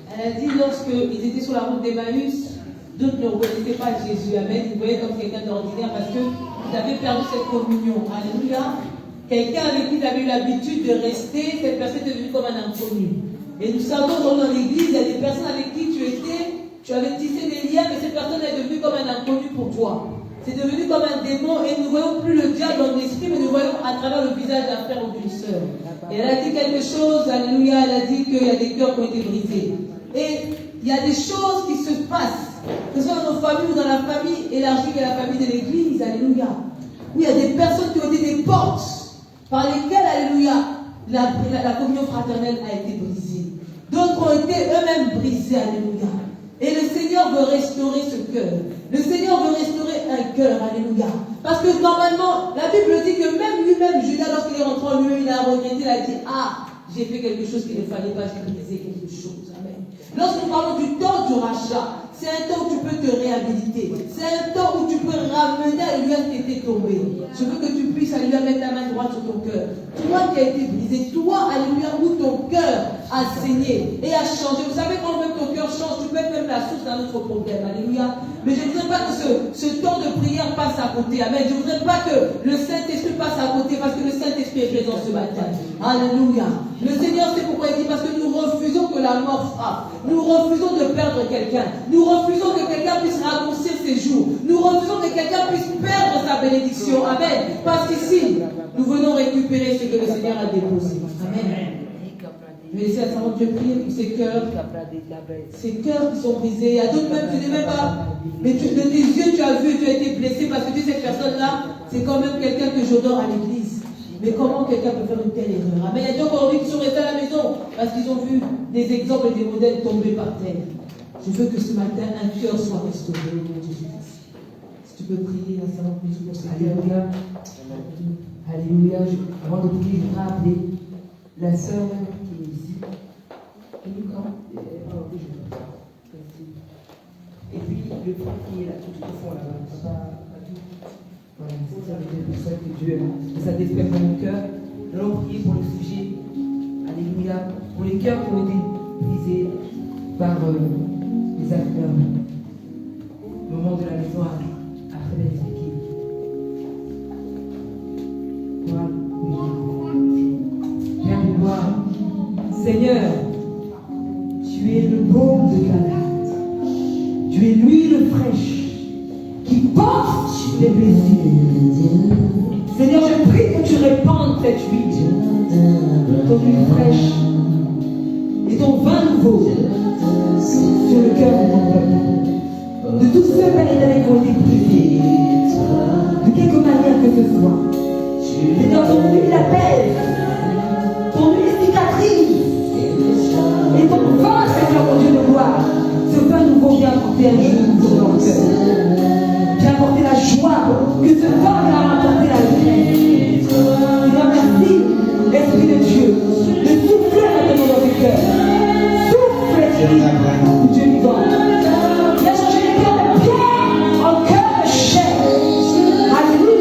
elle a dit lorsqu'ils étaient sur la route d'Emmaüs, d'autres ne reconnaissaient pas Jésus. Amen. Ils voyaient comme quelqu'un d'ordinaire parce qu'ils avaient perdu cette communion. Alléluia. Quelqu'un avec qui ils avaient eu l'habitude de rester, cette personne est devenue comme un inconnu. Et nous savons dans l'église, il y a des personnes avec qui tu avais tissé des liens, mais cette personne est devenue comme un inconnu pour toi. C'est devenu comme un démon et nous ne voyons plus le diable dans l'esprit, mais nous voyons à travers le visage d'un frère ou d'une sœur. Et elle a dit quelque chose, alléluia, elle a dit qu'il y a des cœurs qui ont été brisés. Et il y a des choses qui se passent, que ce soit dans nos familles ou dans la famille élargie que la famille de l'église, alléluia. Où il y a des personnes qui ont été des portes par lesquelles, alléluia, la communion fraternelle a été brisée. D'autres ont été eux-mêmes brisés, alléluia. Et le Seigneur veut restaurer ce cœur. Le Seigneur veut restaurer un cœur, alléluia. Parce que normalement, la Bible dit que même lui-même, Judas, lorsqu'il est rentré en lui, il a regretté, il a dit, ah, j'ai fait quelque chose qu'il ne fallait pas, j'ai brisé quelque chose. Amen. Lorsque nous parlons du temps du rachat, c'est un temps où tu peux te réhabiliter. C'est un temps où tu peux ramener à lui qui était tombé. Je veux que tu puisses, alléluia, mettre ta main droite sur ton cœur. Toi qui as été brisé, toi, alléluia, où ton cœur a saigné et a changé. Vous savez, quand même ton cœur change, tu peux être même la source d'un autre problème. Alléluia. Mais je ne voudrais pas que ce temps de prière passe à côté. Amen. Je ne voudrais pas que le Saint-Esprit passe à côté parce que le Saint-Esprit est présent ce matin. Alléluia. Le Seigneur, c'est pourquoi il dit, parce que nous refusons que la mort frappe. Nous refusons de perdre quelqu'un. Nous refusons que quelqu'un puisse raccourcir ses jours. Nous refusons que quelqu'un puisse perdre sa bénédiction. Amen. Parce qu'ici, nous venons récupérer ce que le Seigneur a déposé. Amen. Je vais laisser la Sainte Dieu prier pour ces cœurs qui sont brisés. Il y a d'autres même, tu n'aimais pas. Mais de tes yeux, tu as vu, tu as été blessé parce que tu sais, cette personne-là, c'est quand même quelqu'un que j'honore à l'église. Mais comment quelqu'un peut faire une telle erreur? Amen. Il y a des gens aujourd'hui qui sont restés à la maison parce qu'ils ont vu des exemples et des modèles tomber par terre. Je veux que ce matin, un cœur soit restauré au nom de Jésus-Christ. Si tu peux prier, la Sainte Dieu pour ces cœurs. Alléluia. Alléluia. Avant de prier, je voudrais appeler la sœur qui est ici. Et puis le frère qui est là tout au fond là-bas. Voilà, c'est ça que Dieu a. Ça désespère dans mon cœur. Nous allons prier pour le sujet. Alléluia. Pour les cœurs qui ont été brisés par les acteurs. Le moment de la maison a très bien expliqué. Voilà. Père de gloire, Seigneur, tu es le baume de Gilead. Tu es l'huile fraîche qui porte les blessures. Seigneur, je prie que tu répandes cette huile, ton huile fraîche et ton vin nouveau sur le cœur de ton peuple. De tous ceux, Père éternel, qui ont été brisés, de quelque manière que ce soit. Seigneur, ton huile appelle, ton huile cicatrise, et ton vin, Seigneur, mon Dieu de gloire, ce vin nouveau vient apporter un jour nouveau dans le cœur. Vient apporter la joie, que ce vin vient apporter la vie. Seigneur, merci, Esprit de Dieu, de souffler maintenant dans tes cœurs. Souffle, Esprit de Dieu vivant. Viens changer les cœurs de pierre en cœur de chair. Alléluia.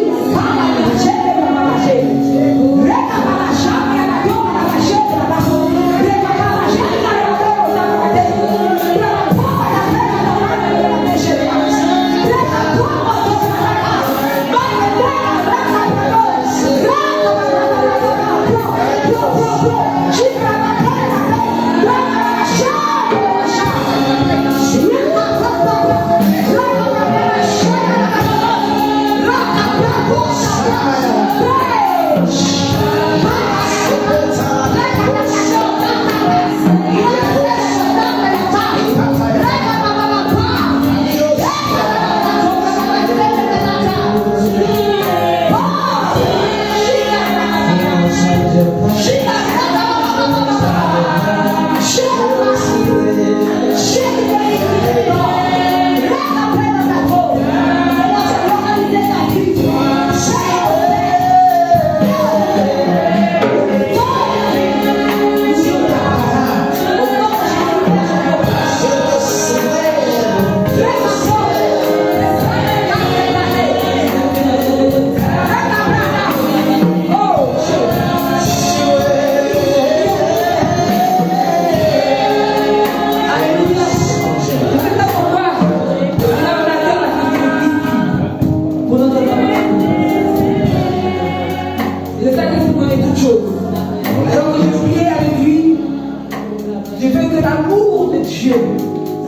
Dieu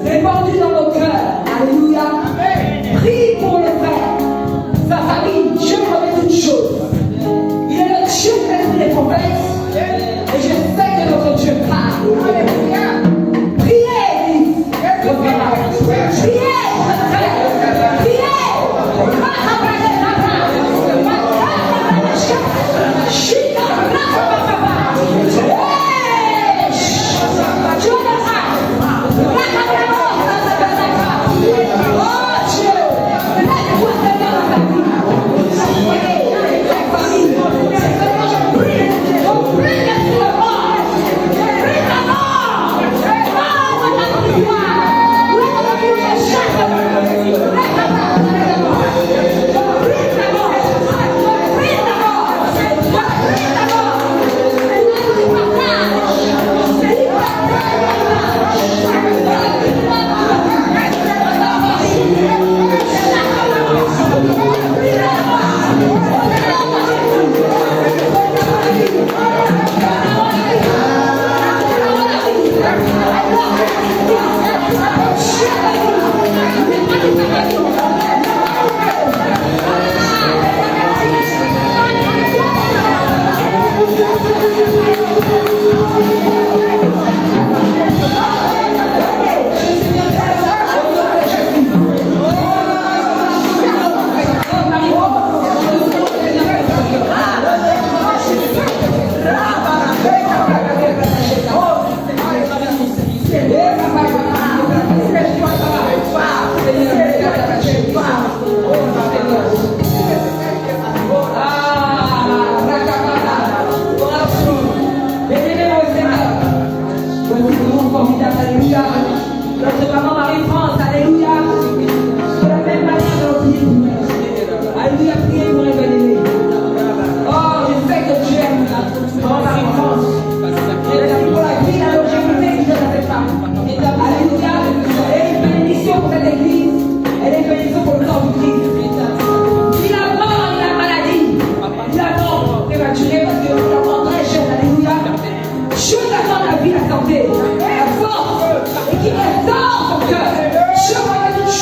répandu dans nos cœurs. Alléluia. Prie pour le frère, sa famille. Dieu remet toutes choses. Il est le Dieu qui a fait les promesses. Et je sais que notre Dieu parle. Alléluia. Priez, Église. Priez pour le frère. Priez.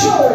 Show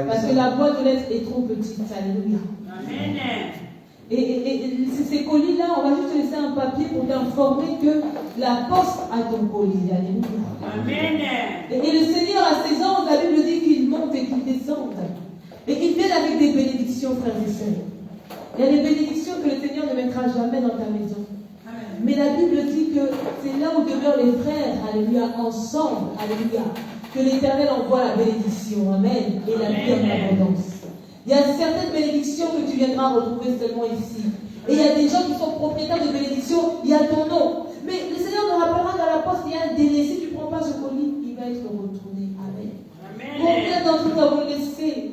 Parce que la boîte de lettres est trop petite. Alléluia. Amen. Et ces colis-là, on va juste te laisser un papier pour t'informer que la poste a ton colis. Alléluia. Amen. Et le Seigneur, à ses anges, la Bible dit qu'il monte et qu'il descende. Et il vient avec des bénédictions, frères et sœurs. Il y a des bénédictions que le Seigneur ne mettra jamais dans ta maison. Amen. Mais la Bible dit que c'est là où demeurent les frères, alléluia, ensemble, alléluia, que l'Éternel envoie la bénédiction, amen, et la vie en abondance. Il y a certaines bénédictions que tu viendras retrouver seulement ici. Et il y a des gens qui sont propriétaires de bénédictions, il y a ton nom. Mais le Seigneur nous rappellera qu'à la poste, il y a un délai. Si tu ne prends pas ce colis, il va être retourné. Amen. Combien d'entre nous avons laissé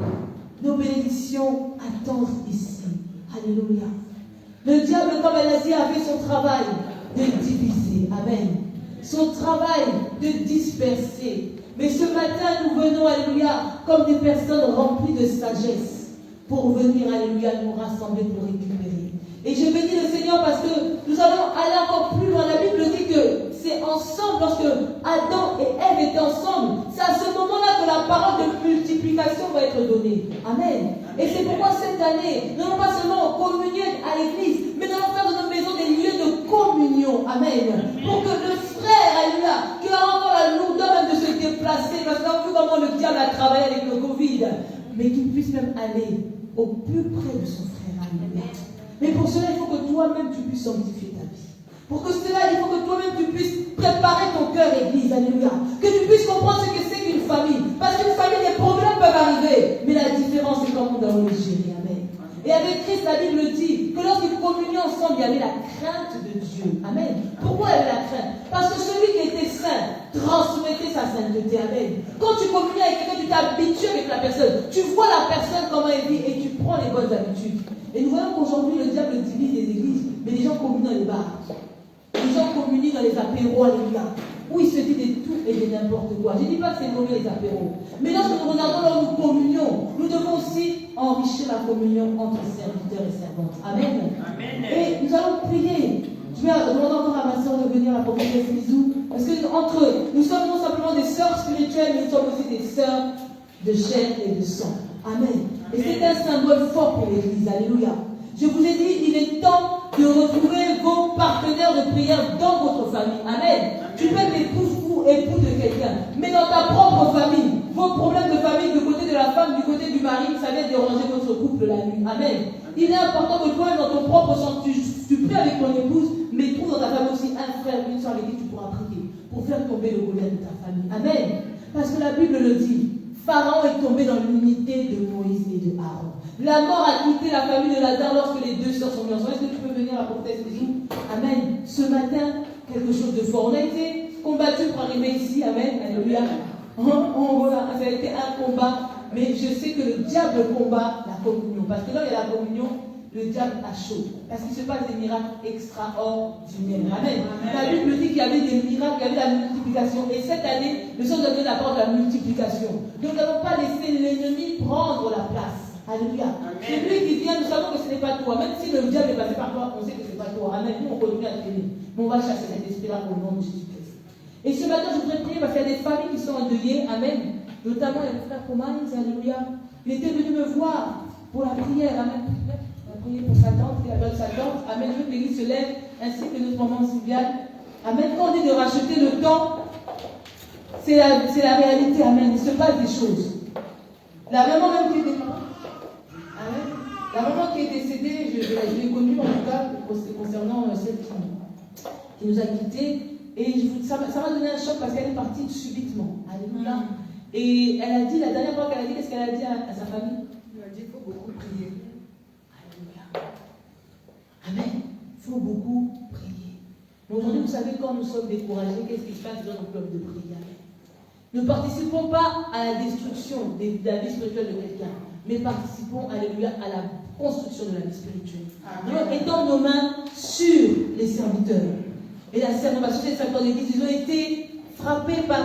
nos bénédictions attendre ici? Alléluia. Le diable, comme elle a dit, a fait son travail de diviser. Amen. Son travail de disperser. Mais ce matin, nous venons, alléluia, comme des personnes remplies de sagesse pour venir, alléluia, nous rassembler pour récupérer. Et je bénis le Seigneur parce que nous allons aller encore plus loin. La Bible dit que c'est ensemble, lorsque Adam et Ève étaient ensemble, c'est à ce moment-là que la parole de multiplication va être donnée. Amen. Et c'est pourquoi cette année, nous n'allons pas seulement communier à l'église, mais nous allons faire de nos maisons des lieux de communion. Amen. Pour que le frère, alléluia, qui aura encore la lourdeur même de se déplacer, parce qu'on a vu comment le diable a travaillé avec le Covid, mais qu'il puisse même aller au plus près de son frère. Alléluia. Mais pour cela, il faut que toi-même tu puisses sanctifier ta vie. Pour que cela, il faut que toi-même tu puisses préparer ton cœur, Église. Alléluia. Que tu puisses comprendre ce que c'est qu'une famille. Parce qu'une famille, des problèmes peuvent arriver. Mais la différence, c'est comment nous allons les gérer. Amen. Et avec Christ, la Bible dit que lorsqu'ils communiaient ensemble, il y avait la crainte de Dieu. Amen. Pourquoi il y avait la crainte? Parce que celui qui était saint transmettait sa sainteté. Amen. Quand tu communies avec quelqu'un, tu t'habitues avec la personne. Tu vois la personne comment elle vit et tu prends les bonnes habitudes. Et nous voyons qu'aujourd'hui, le diable divise les églises, mais les gens communient dans les bars. Les gens communient dans les apéros, alléluia, où il se dit de tout et de n'importe quoi. Je ne dis pas que c'est mauvais les apéros. Mais lorsque nous regardons, lorsque nous communions, nous devons aussi enrichir la communion entre serviteurs et servantes. Amen. Amen. Et nous allons prier. Je vais demander encore à ma soeur de venir, la prophétesse Lizou. Parce que entre eux, nous sommes non simplement des sœurs spirituelles, mais nous sommes aussi des sœurs de chair et de sang. Amen. Et c'est un symbole fort pour l'Église. Alléluia. Je vous ai dit, il est temps de retrouver vos partenaires de prière dans votre famille. Amen. Tu peux être épouse ou époux de quelqu'un, mais dans ta propre famille, vos problèmes de famille, du côté de la femme, du côté du mari, ça vient déranger votre couple la nuit. Amen. Il est important que toi, dans ton propre sens, tu pries avec ton épouse, mais trouve dans ta famille aussi un frère, une soeur avec qui tu pourras prier pour faire tomber le Goliath de ta famille. Amen. Parce que la Bible le dit. Pharaon est tombé dans l'unité de Moïse et de Aaron. La mort a quitté la famille de Lazare lorsque les deux sœurs sont venues ensemble. Est-ce que tu peux venir à la prophétesse Lizou? Amen. Ce matin, quelque chose de fort. On a été combattu pour arriver ici. Amen. Alléluia. Voilà, ça a été un combat. Mais je sais que le diable combat la communion. Parce que là, il y a la communion, le diable a chaud. Parce qu'il se passe des miracles extraordinaires. Amen. La Bible dit qu'il y avait des miracles, qu'il y avait la multiplication. Et cette année, le Seigneur a donné la parole de la multiplication. Donc nous n'allons pas laisser l'ennemi prendre la place. Alléluia. C'est lui qui vient, nous savons que ce n'est pas toi. Même si le diable est passé par toi, on sait que ce n'est pas toi. Amen. Nous, on continue à t'aimer. Mais on va chasser cet esprit-là au nom de Jésus-Christ. Et ce matin, je voudrais prier parce qu'il y a des familles qui sont endeuillées. Amen. Notamment le frère Coman, alléluia. Il était venu me voir pour la prière. Amen. Prier pour sa tante, qui appelle sa tante. Amen. Je veux que l'église se lève, ainsi que notre maman Sylviane. Amen. Quand on dit de racheter le temps, c'est la réalité. Amen. Il se passe des choses. La maman même qui est qui est décédée, je l'ai connue en tout cas, concernant celle qui nous a quittés. Et ça m'a donné un choc parce qu'elle est partie subitement. Alléluia. Et elle a dit, la dernière fois qu'elle a dit, qu'est-ce qu'elle a dit à sa famille? Elle a dit qu'il faut beaucoup prier. Alléluia. Amen. Il faut beaucoup prier. Mais aujourd'hui, vous savez, quand nous sommes découragés, qu'est-ce qui se passe dans nos clubs de prière? Ne participons pas à la destruction de la vie spirituelle de quelqu'un, mais participons, alléluia, à la construction de la vie spirituelle. Alors, étendons nos mains sur les serviteurs. Et la servante, les serviteurs d'église, ils ont été frappés par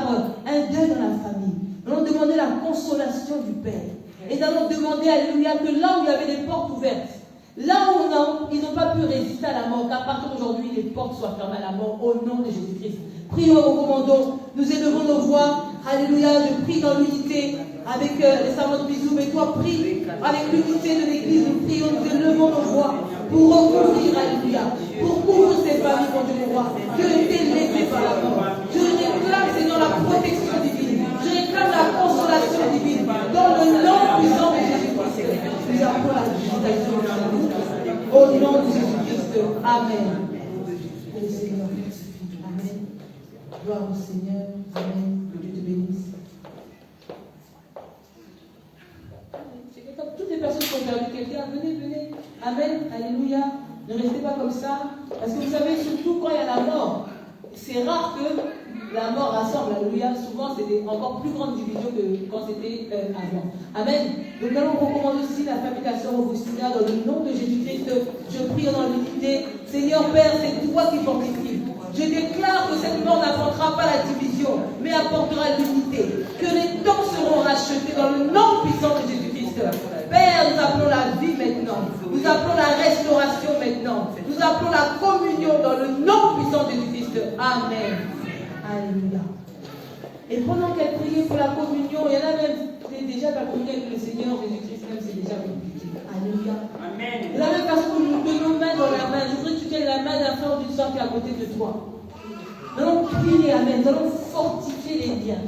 un deuil dans la famille. Nous allons demander la consolation du Père. Et nous allons demander, alléluia, que là où il y avait des portes ouvertes, là où ils n'ont pas pu résister à la mort, qu'à partir d'aujourd'hui, les portes soient fermées à la mort au nom de Jésus-Christ. Prions au commandant, nous élevons nos voix. Alléluia, je prie dans l'unité avec les servants de bisous, mais toi prie avec l'unité de l'église. Nous prions, nous élevons nos voix pour recouvrir, alléluia, pour couvrir ces familles, mon Dieu, roi, qui ont été laissées par la mort. Je réclame, Seigneur, la protection divine. Je réclame la consolation divine. Dans le nom puissant de Jésus-Christ, nous appelons la visitation de Jésus. Au nom de Jésus-Christ, Amen. Le Seigneur, Amen. Gloire au Seigneur, Amen. Que Dieu te bénisse. Toutes les personnes qui ont perdu quelqu'un, venez. Amen, alléluia. Ne restez pas comme ça. Parce que vous savez, surtout quand il y a la mort, c'est rare que la mort rassemble, alléluia. Souvent, c'est encore plus grande division que quand c'était avant. Amen. Donc, allons recommander aussi la famille de la sœur Augustina dans le nom de Jésus-Christ. Je prie dans l'unité. Seigneur Père, c'est toi qui fortifies. Je déclare que cette mort n'apportera pas la division, mais apportera l'unité. Que les temps seront rachetés dans le nom puissant de Jésus-Christ. Père, nous appelons la vie maintenant. Nous appelons la restauration maintenant. Nous appelons la communion dans le nom puissant de Jésus-Christ. Amen. Alléluia. Et pendant qu'elle priait pour la communion, il y en a même déjà la communion avec le Seigneur Jésus-Christ, même c'est déjà compliqué. Alléluia. Amen. De la même façon que nous tenons main dans la main, je voudrais que tu tiennes la main d'un frère ou d'une soeur qui est à côté de toi. Nous allons prier, amen. Nous allons fortifier les liens.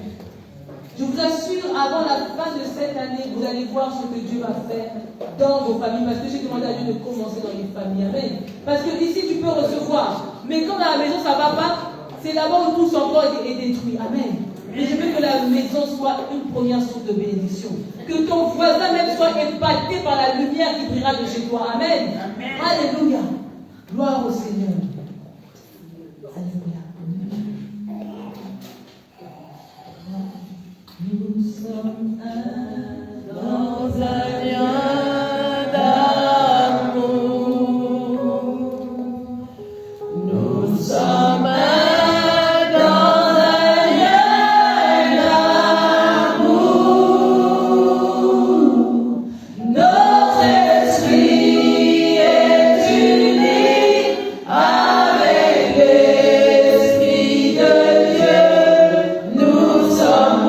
Je vous assure, avant la fin de cette année, vous allez voir ce que Dieu va faire dans vos familles. Parce que j'ai demandé à Dieu de commencer dans les familles. Amen. Parce que ici, tu peux recevoir. Mais quand dans la maison, ça ne va pas, c'est là-bas où tout son corps est détruit. Amen. Mais je veux que la maison soit une première source de bénédiction. Que ton voisin même soit impacté par la lumière qui brillera de chez toi. Amen. Amen. Alléluia. Gloire au Seigneur. Alléluia. Nous sommes un dans un lien d'amour. Nous sommes un dans un lien d'amour. Notre esprit est uni avec l'Esprit de Dieu. Nous sommes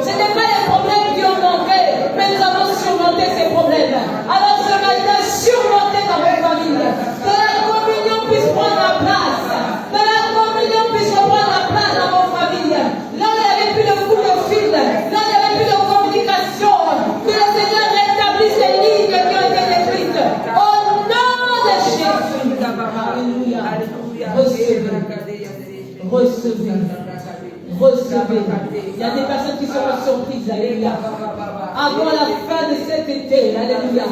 Ce n'est pas les problèmes qui ont manqué, mais nous avons surmonté. arriver. Il y a des personnes qui seront surprises. Alléluia. Avant la fin de cet été, alléluia.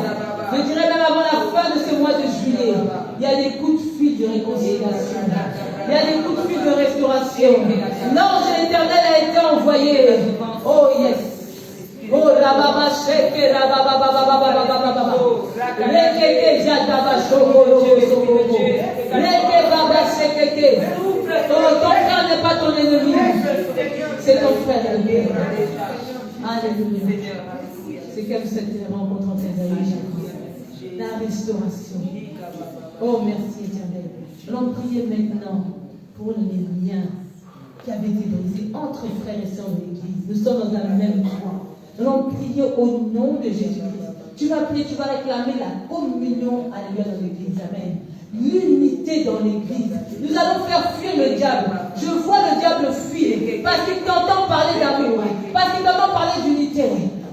Je dirais même avant la fin de ce mois de juillet, il y a des coups de fil de réconciliation. Il y a des coups de fil de restauration. L'ange de l'Éternel a été envoyé. Oh yes. Oh rababa sheke rababa baba baba baba. Lekeke jadaba shoko shoko. Leke baba sheke. Oh, ton frère n'est pas ton ennemi. C'est ton frère. Alléluia. C'est comme cette rencontre entre tes amis. La restauration. Oh, merci éternel. Allons prier maintenant pour les liens qui avaient été brisés entre frères et sœurs de l'Église. Nous sommes dans la même foi. Allons prier au nom de Jésus-Christ. Tu vas prier, tu vas réclamer la communion, alléluia, dans l'Église. Amen. L'unité dans l'Église. Nous allons faire fuir le diable. Je vois le diable fuir parce qu'il t'entend parler d'amour, parce qu'il t'entend parler d'unité.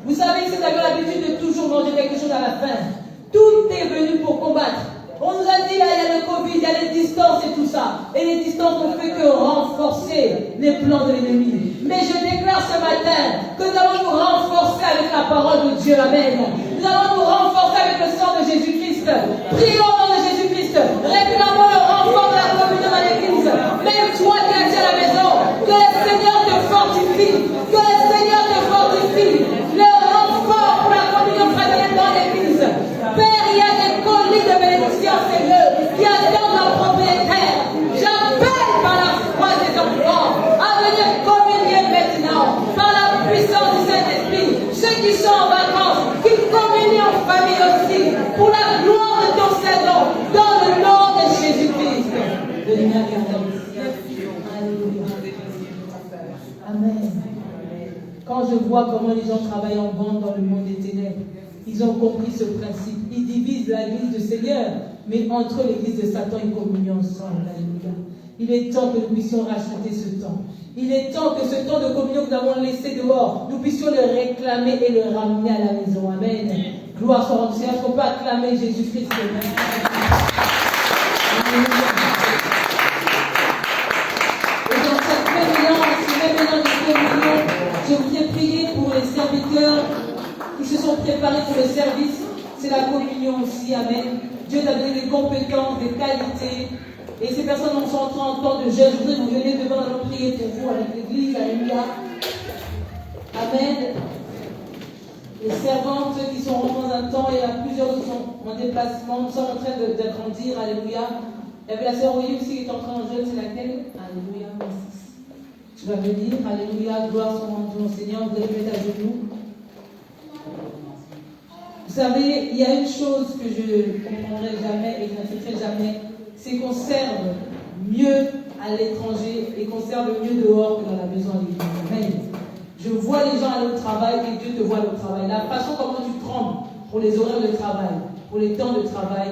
Vous savez, si vous avez l'habitude de toujours manger quelque chose à la fin, tout est venu pour combattre. On nous a dit, là, il y a le Covid, il y a les distances et tout ça. Et les distances n'ont fait que renforcer les plans de l'ennemi. Mais je déclare ce matin que nous allons nous renforcer avec la parole de Dieu. Amen. Nous allons nous renforcer avec le sang de Jésus-Christ. Prions au nom de Jésus-Christ. Réclamons le renfort de la communion dans l'Église. Même toi qui es à la maison, que le Seigneur te fortifie. Que le Seigneur te fortifie. Le renfort pour la communion fraternelle dans l'Église. Père, il y a des colis de bénédiction, Seigneur, qui attendent leur propriétaire. J'appelle par la foi des enfants à venir communier maintenant, par la puissance du Saint-Esprit. Ceux qui sont en vacances, qui communient en famille aussi, pour la gloire de ton Seigneur, dans le nom de Jésus-Christ. Alléluia. Amen. Quand je vois comment les gens travaillent en bande dans le monde des ténèbres, ils ont compris ce principe. Ils divisent l'église du Seigneur, mais entre l'église de Satan, ils communient ensemble. Alléluia. Il est temps que nous puissions racheter ce temps. Il est temps que ce temps de communion que nous avons laissé dehors, nous puissions le réclamer et le ramener à la maison. Amen. Gloire soit au Seigneur. Est-ce qu'on peut acclamer Jésus-Christ? Alléluia. Et dans cette même élan de communion, je voudrais prier pour les serviteurs qui se sont préparés pour le service. C'est la communion aussi, amen. Dieu t'a donné des compétences, des qualités. Et ces personnes sont entrées en temps de jeûne. Je voudrais que vous veniez devant, nous allons prier pour vous avec l'église. Alléluia. Amen. Les servantes qui sont rentrées dans un temps, et il y a plusieurs qui sont en déplacement. Nous sommes en train d'agrandir. Alléluia. Il y avait la sœur Oyi aussi qui est entrée en jeûne. C'est laquelle? Alléluia. Merci. Tu vas venir. Alléluia. Gloire soit rendue au Seigneur. Vous allez mettre à genoux. Vous savez, il y a une chose que je ne comprendrai jamais et que je n'accepterai jamais, c'est qu'on serve mieux à l'étranger et qu'on serve mieux dehors que dans la maison à l'église. Amen. Je vois les gens aller au travail et Dieu te voit au travail. La façon comment tu trembles pour les horaires de travail, pour les temps de travail,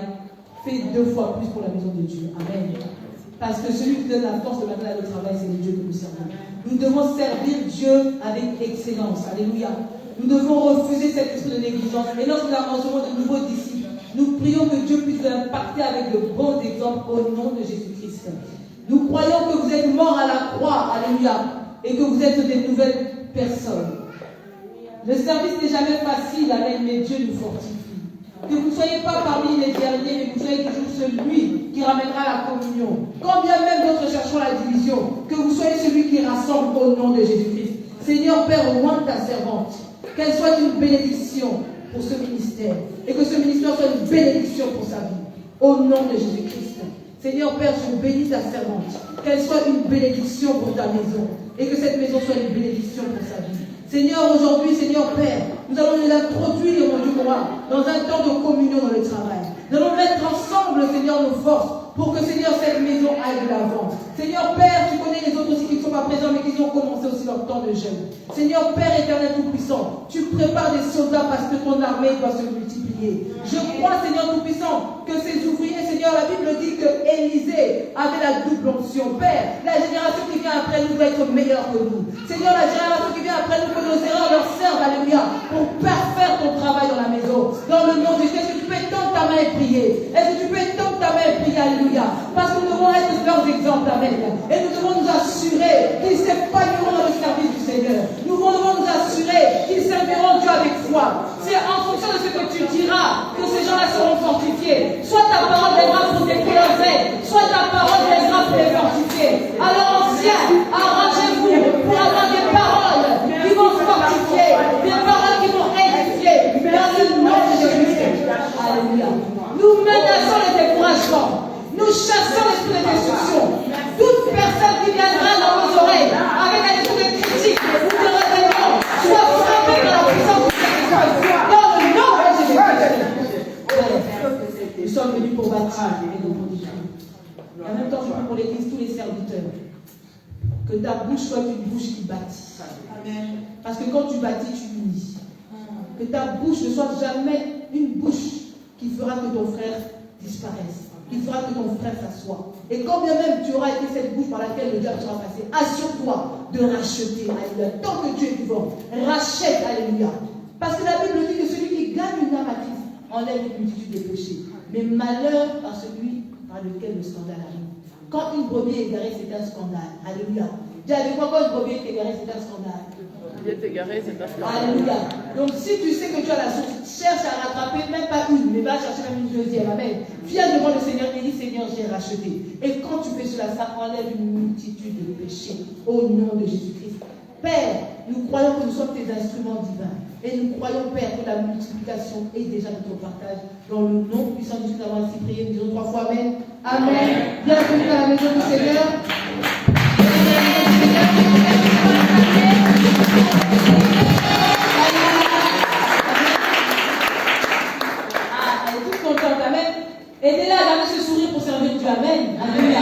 fait 2 fois plus pour la maison de Dieu. Amen. Parce que celui qui donne la force de matin au travail, c'est le Dieu que nous servons. Nous devons servir Dieu avec excellence. Alléluia. Nous devons refuser cet esprit de négligence. Et lorsque nous recevons de nouveaux disciples, nous prions que Dieu puisse nous impacter avec de bons exemples au nom de Jésus-Christ. Nous croyons que vous êtes morts à la croix, alléluia, et que vous êtes des nouvelles personnes. Le service n'est jamais facile, amen, mais Dieu nous fortifie. Que vous ne soyez pas parmi les derniers, mais que vous soyez toujours celui qui ramènera la communion. Quand bien même d'autres chercheront la division, que vous soyez celui qui rassemble au nom de Jésus-Christ. Seigneur Père, ouvre ta servante. Qu'elle soit une bénédiction pour ce ministère. Et que ce ministère soit une bénédiction pour sa vie. Au nom de Jésus-Christ. Seigneur Père, je bénis ta servante. Qu'elle soit une bénédiction pour ta maison. Et que cette maison soit une bénédiction pour sa vie. Seigneur, aujourd'hui, Seigneur Père, nous allons nous introduire, mon Dieu, dans un temps de communion dans le travail. Nous allons mettre ensemble, Seigneur, nos forces pour que, Seigneur, cette maison aille de l'avant. Seigneur Père, tu connais les autres aussi qui ne sont pas présents, mais qui ont commencé aussi leur temps de jeûne. Seigneur Père éternel tout-puissant, tu prépares des soldats parce que ton armée doit se multiplier. Je crois, Seigneur tout-puissant, que ces ouvriers, Seigneur, la Bible dit que Élisée avait la double onction. Père, la génération qui vient après nous doit être meilleure que nous. Seigneur, la génération qui vient après nous, que nos erreurs leur servent, alléluia, pour parfaire ton travail dans la maison. Dans le nom de Jésus, est-ce que tu peux étendre ta main et prier? Est-ce que tu peux étendre ta main et prier, alléluia? Parce que nous devons être leurs exemples, amen. Et nous devons nous assurer qu'ils s'épanouiront dans le service fortifier. Alors anciens, arrangez-vous pour avoir des paroles qui vont fortifier, des paroles qui vont édifier dans le nom de Jésus. Alléluia. Nous menaçons le découragement. Nous chassons l'esprit de destruction. Toute personne qui viendra dans vos oreilles avec un esprit de critique ou de rébellion soit frappée par la puissance du Saint-Esprit. Dans le nom de Jésus. Nous sommes venus pour bâtir et non pour détruire. En même temps, je prie pour l'Église, tous les serviteurs. Que ta bouche soit une bouche qui bâtit. Amen. Parce que quand tu bâtis, tu unis. Que ta bouche ne soit jamais une bouche qui fera que ton frère disparaisse, qui fera que ton frère s'assoie. Et quand bien même tu auras été cette bouche par laquelle le diable sera passé, assure-toi de racheter, alléluia. Tant que Dieu est vivant, rachète, alléluia. Parce que la Bible dit que celui qui gagne une âme à Christ enlève une multitude de péchés. Mais malheur à celui par lequel le scandale arrive. Quand une brebis est égarée, c'est un scandale. Alléluia. Dis avec moi, quand une brebis est égarée, c'est un scandale. Il est égaré, c'est un scandale. Alléluia. Donc si tu sais que tu as la source, cherche à rattraper, même pas une, mais va chercher même une deuxième. Amen. Viens devant le Seigneur et dis, Seigneur, j'ai racheté. Et quand tu fais cela, ça enlève une multitude de péchés au nom de Jésus-Christ. Père, nous croyons que nous sommes tes instruments divins. Et nous croyons, Père, que la multiplication est déjà notre partage. Dans le nom puissant de Jésus, nous avons ainsi prié. Nous disons 3 fois Amen. Amen. Bienvenue dans la maison du Seigneur. Elle est toute contente. Amen. Aidez-la à garder ce sourire pour servir Dieu. Amen. Alléluia.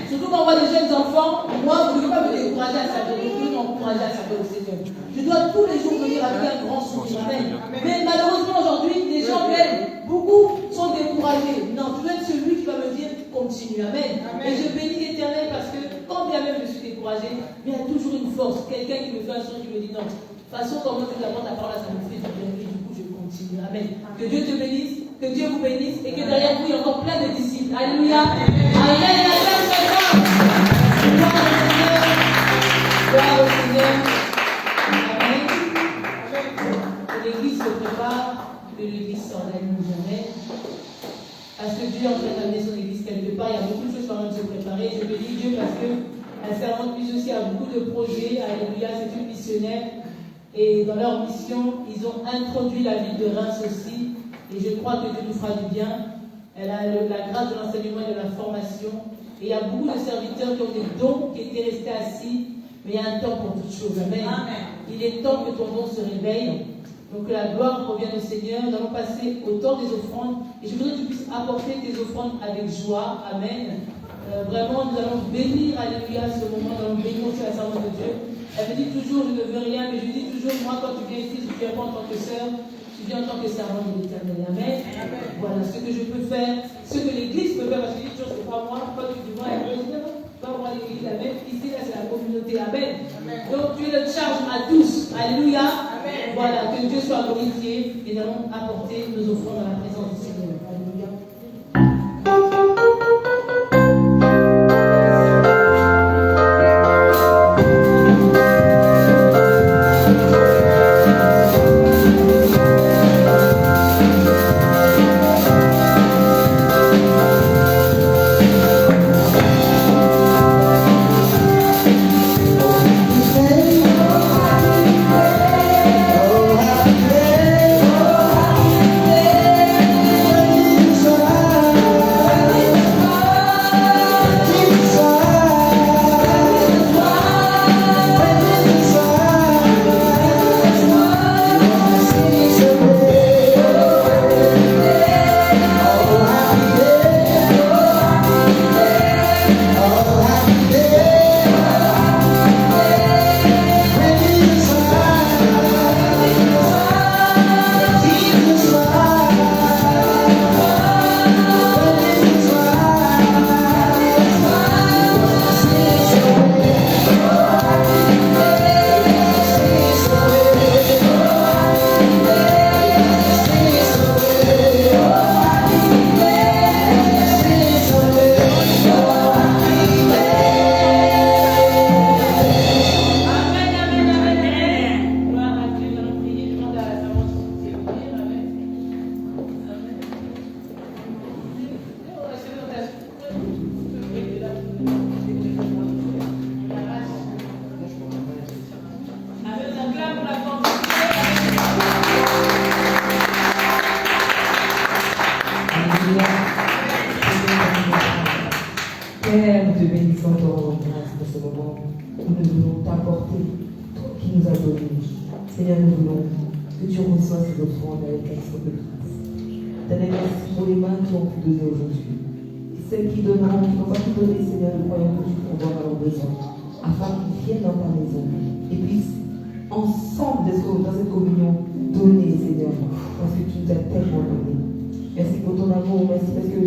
Surtout quand on voit des jeunes enfants, moi, vous ne devez pas me décourager à servir. Vous devez m'encourager à servir au Seigneur. Je dois tous les jours venir avec un grand sourire. Amen. Mais malheureusement, aujourd'hui, les gens viennent, beaucoup sont découragés. Non, tu veux être celui qui va me dire continue. Amen. Et je bénis l'Éternel parce que quand bien même je suis découragé, il y a toujours une force. Quelqu'un qui me fait un sourire qui me dit non. De toute façon, quand moi je t'apporte la parole, ça me fait du bien. Et du coup, je continue. Amen. Que Dieu te bénisse, que Dieu vous bénisse et que derrière vous, il y a encore plein de disciples. Alléluia. Amen. Gloire au Seigneur. Amen. Que l'Église se prépare, que l'Église s'organise jamais. Parce que Dieu est en train d'amener son Église quelque part. Il y a beaucoup de choses qui sont en train de se préparer. Je bénis Dieu parce que la servante plus aussi a beaucoup de projets. Alléluia, c'est une missionnaire. Et dans leur mission, ils ont introduit la ville de Reims aussi. Et je crois que Dieu nous fera du bien. Elle a la grâce de l'enseignement et de la formation. Et il y a beaucoup de serviteurs qui ont des dons, qui étaient restés assis. Mais il y a un temps pour toutes choses. Amen. Il est temps que ton don se réveille. Donc que la gloire revienne au Seigneur. Nous allons passer au temps des offrandes. Et je voudrais que tu puisses apporter tes offrandes avec joie. Amen. Vraiment, nous allons bénir, alléluia, ce moment. Nous allons bénir aussi la servante de Dieu. Elle me dit toujours, je ne veux rien, mais je dis toujours, moi, quand tu viens ici, je ne viens pas en tant que sœur, tu viens en tant que servante de l'Éternel. Amen. Voilà ce que je peux faire, ce que l'Église peut faire, parce que je dis toujours, c'est pas moi, pas tu dis moi, pas moi l'Église, Amen. Ici, là, c'est la communauté. Amen. Donc, tu es de charge à tous. Alléluia. Amen. Voilà, que Dieu soit glorifié et nous allons apporter nos offrandes dans la présence du Seigneur. Alléluia. Oh, nous ne voulons t'apporter tout ce qui nous a donné. Seigneur, nous voulons que tu reçoives ces offrandes avec action de grâce. T'as merci pour les mains qui ont pu donner aujourd'hui. Et celles qui donneront, qui n'ont pas pu donner, Seigneur, nous croyons que tu pourvois à leurs besoins, afin qu'ils viennent dans ta maison et puissent ensemble dans cette communion donner, Seigneur, parce que tu nous as tellement donné. Merci pour ton amour, merci parce que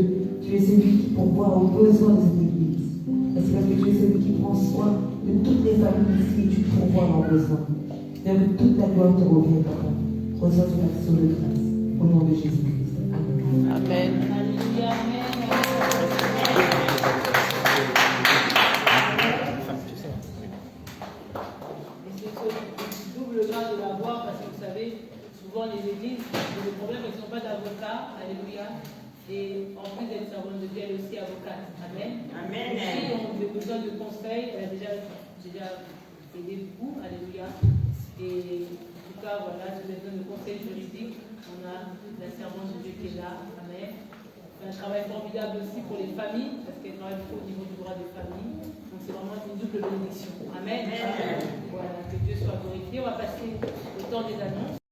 tu es celui qui pourvoit aux besoins de cette église. Merci parce que tu es celui qui prend soin de toutes les familles ici et tu pourvois leurs besoins. Seigneur, que toute la gloire te revienne, Papa. Reçois ton action de grâce. Au nom de Jésus-Christ. Amen. Amen. Alléluia, amen. C'est double grâce de l'avoir parce que vous savez, souvent les églises, le problème c'est qu'ils n'ont pas d'avocat, alléluia, et en plus d'être servante de Dieu, elle est aussi avocate, amen. Amen. Si on a besoin de conseils, elle a déjà aidé beaucoup, alléluia, et en tout cas, voilà, si vous avez besoin de conseils juridiques, on a la servante de Dieu qui est là, amen. Un travail formidable aussi pour les familles, parce qu'elle travaille beaucoup au niveau du droit des familles. Donc c'est vraiment une double bénédiction. Amen. Voilà, que Dieu soit glorifié. On va passer au temps des annonces.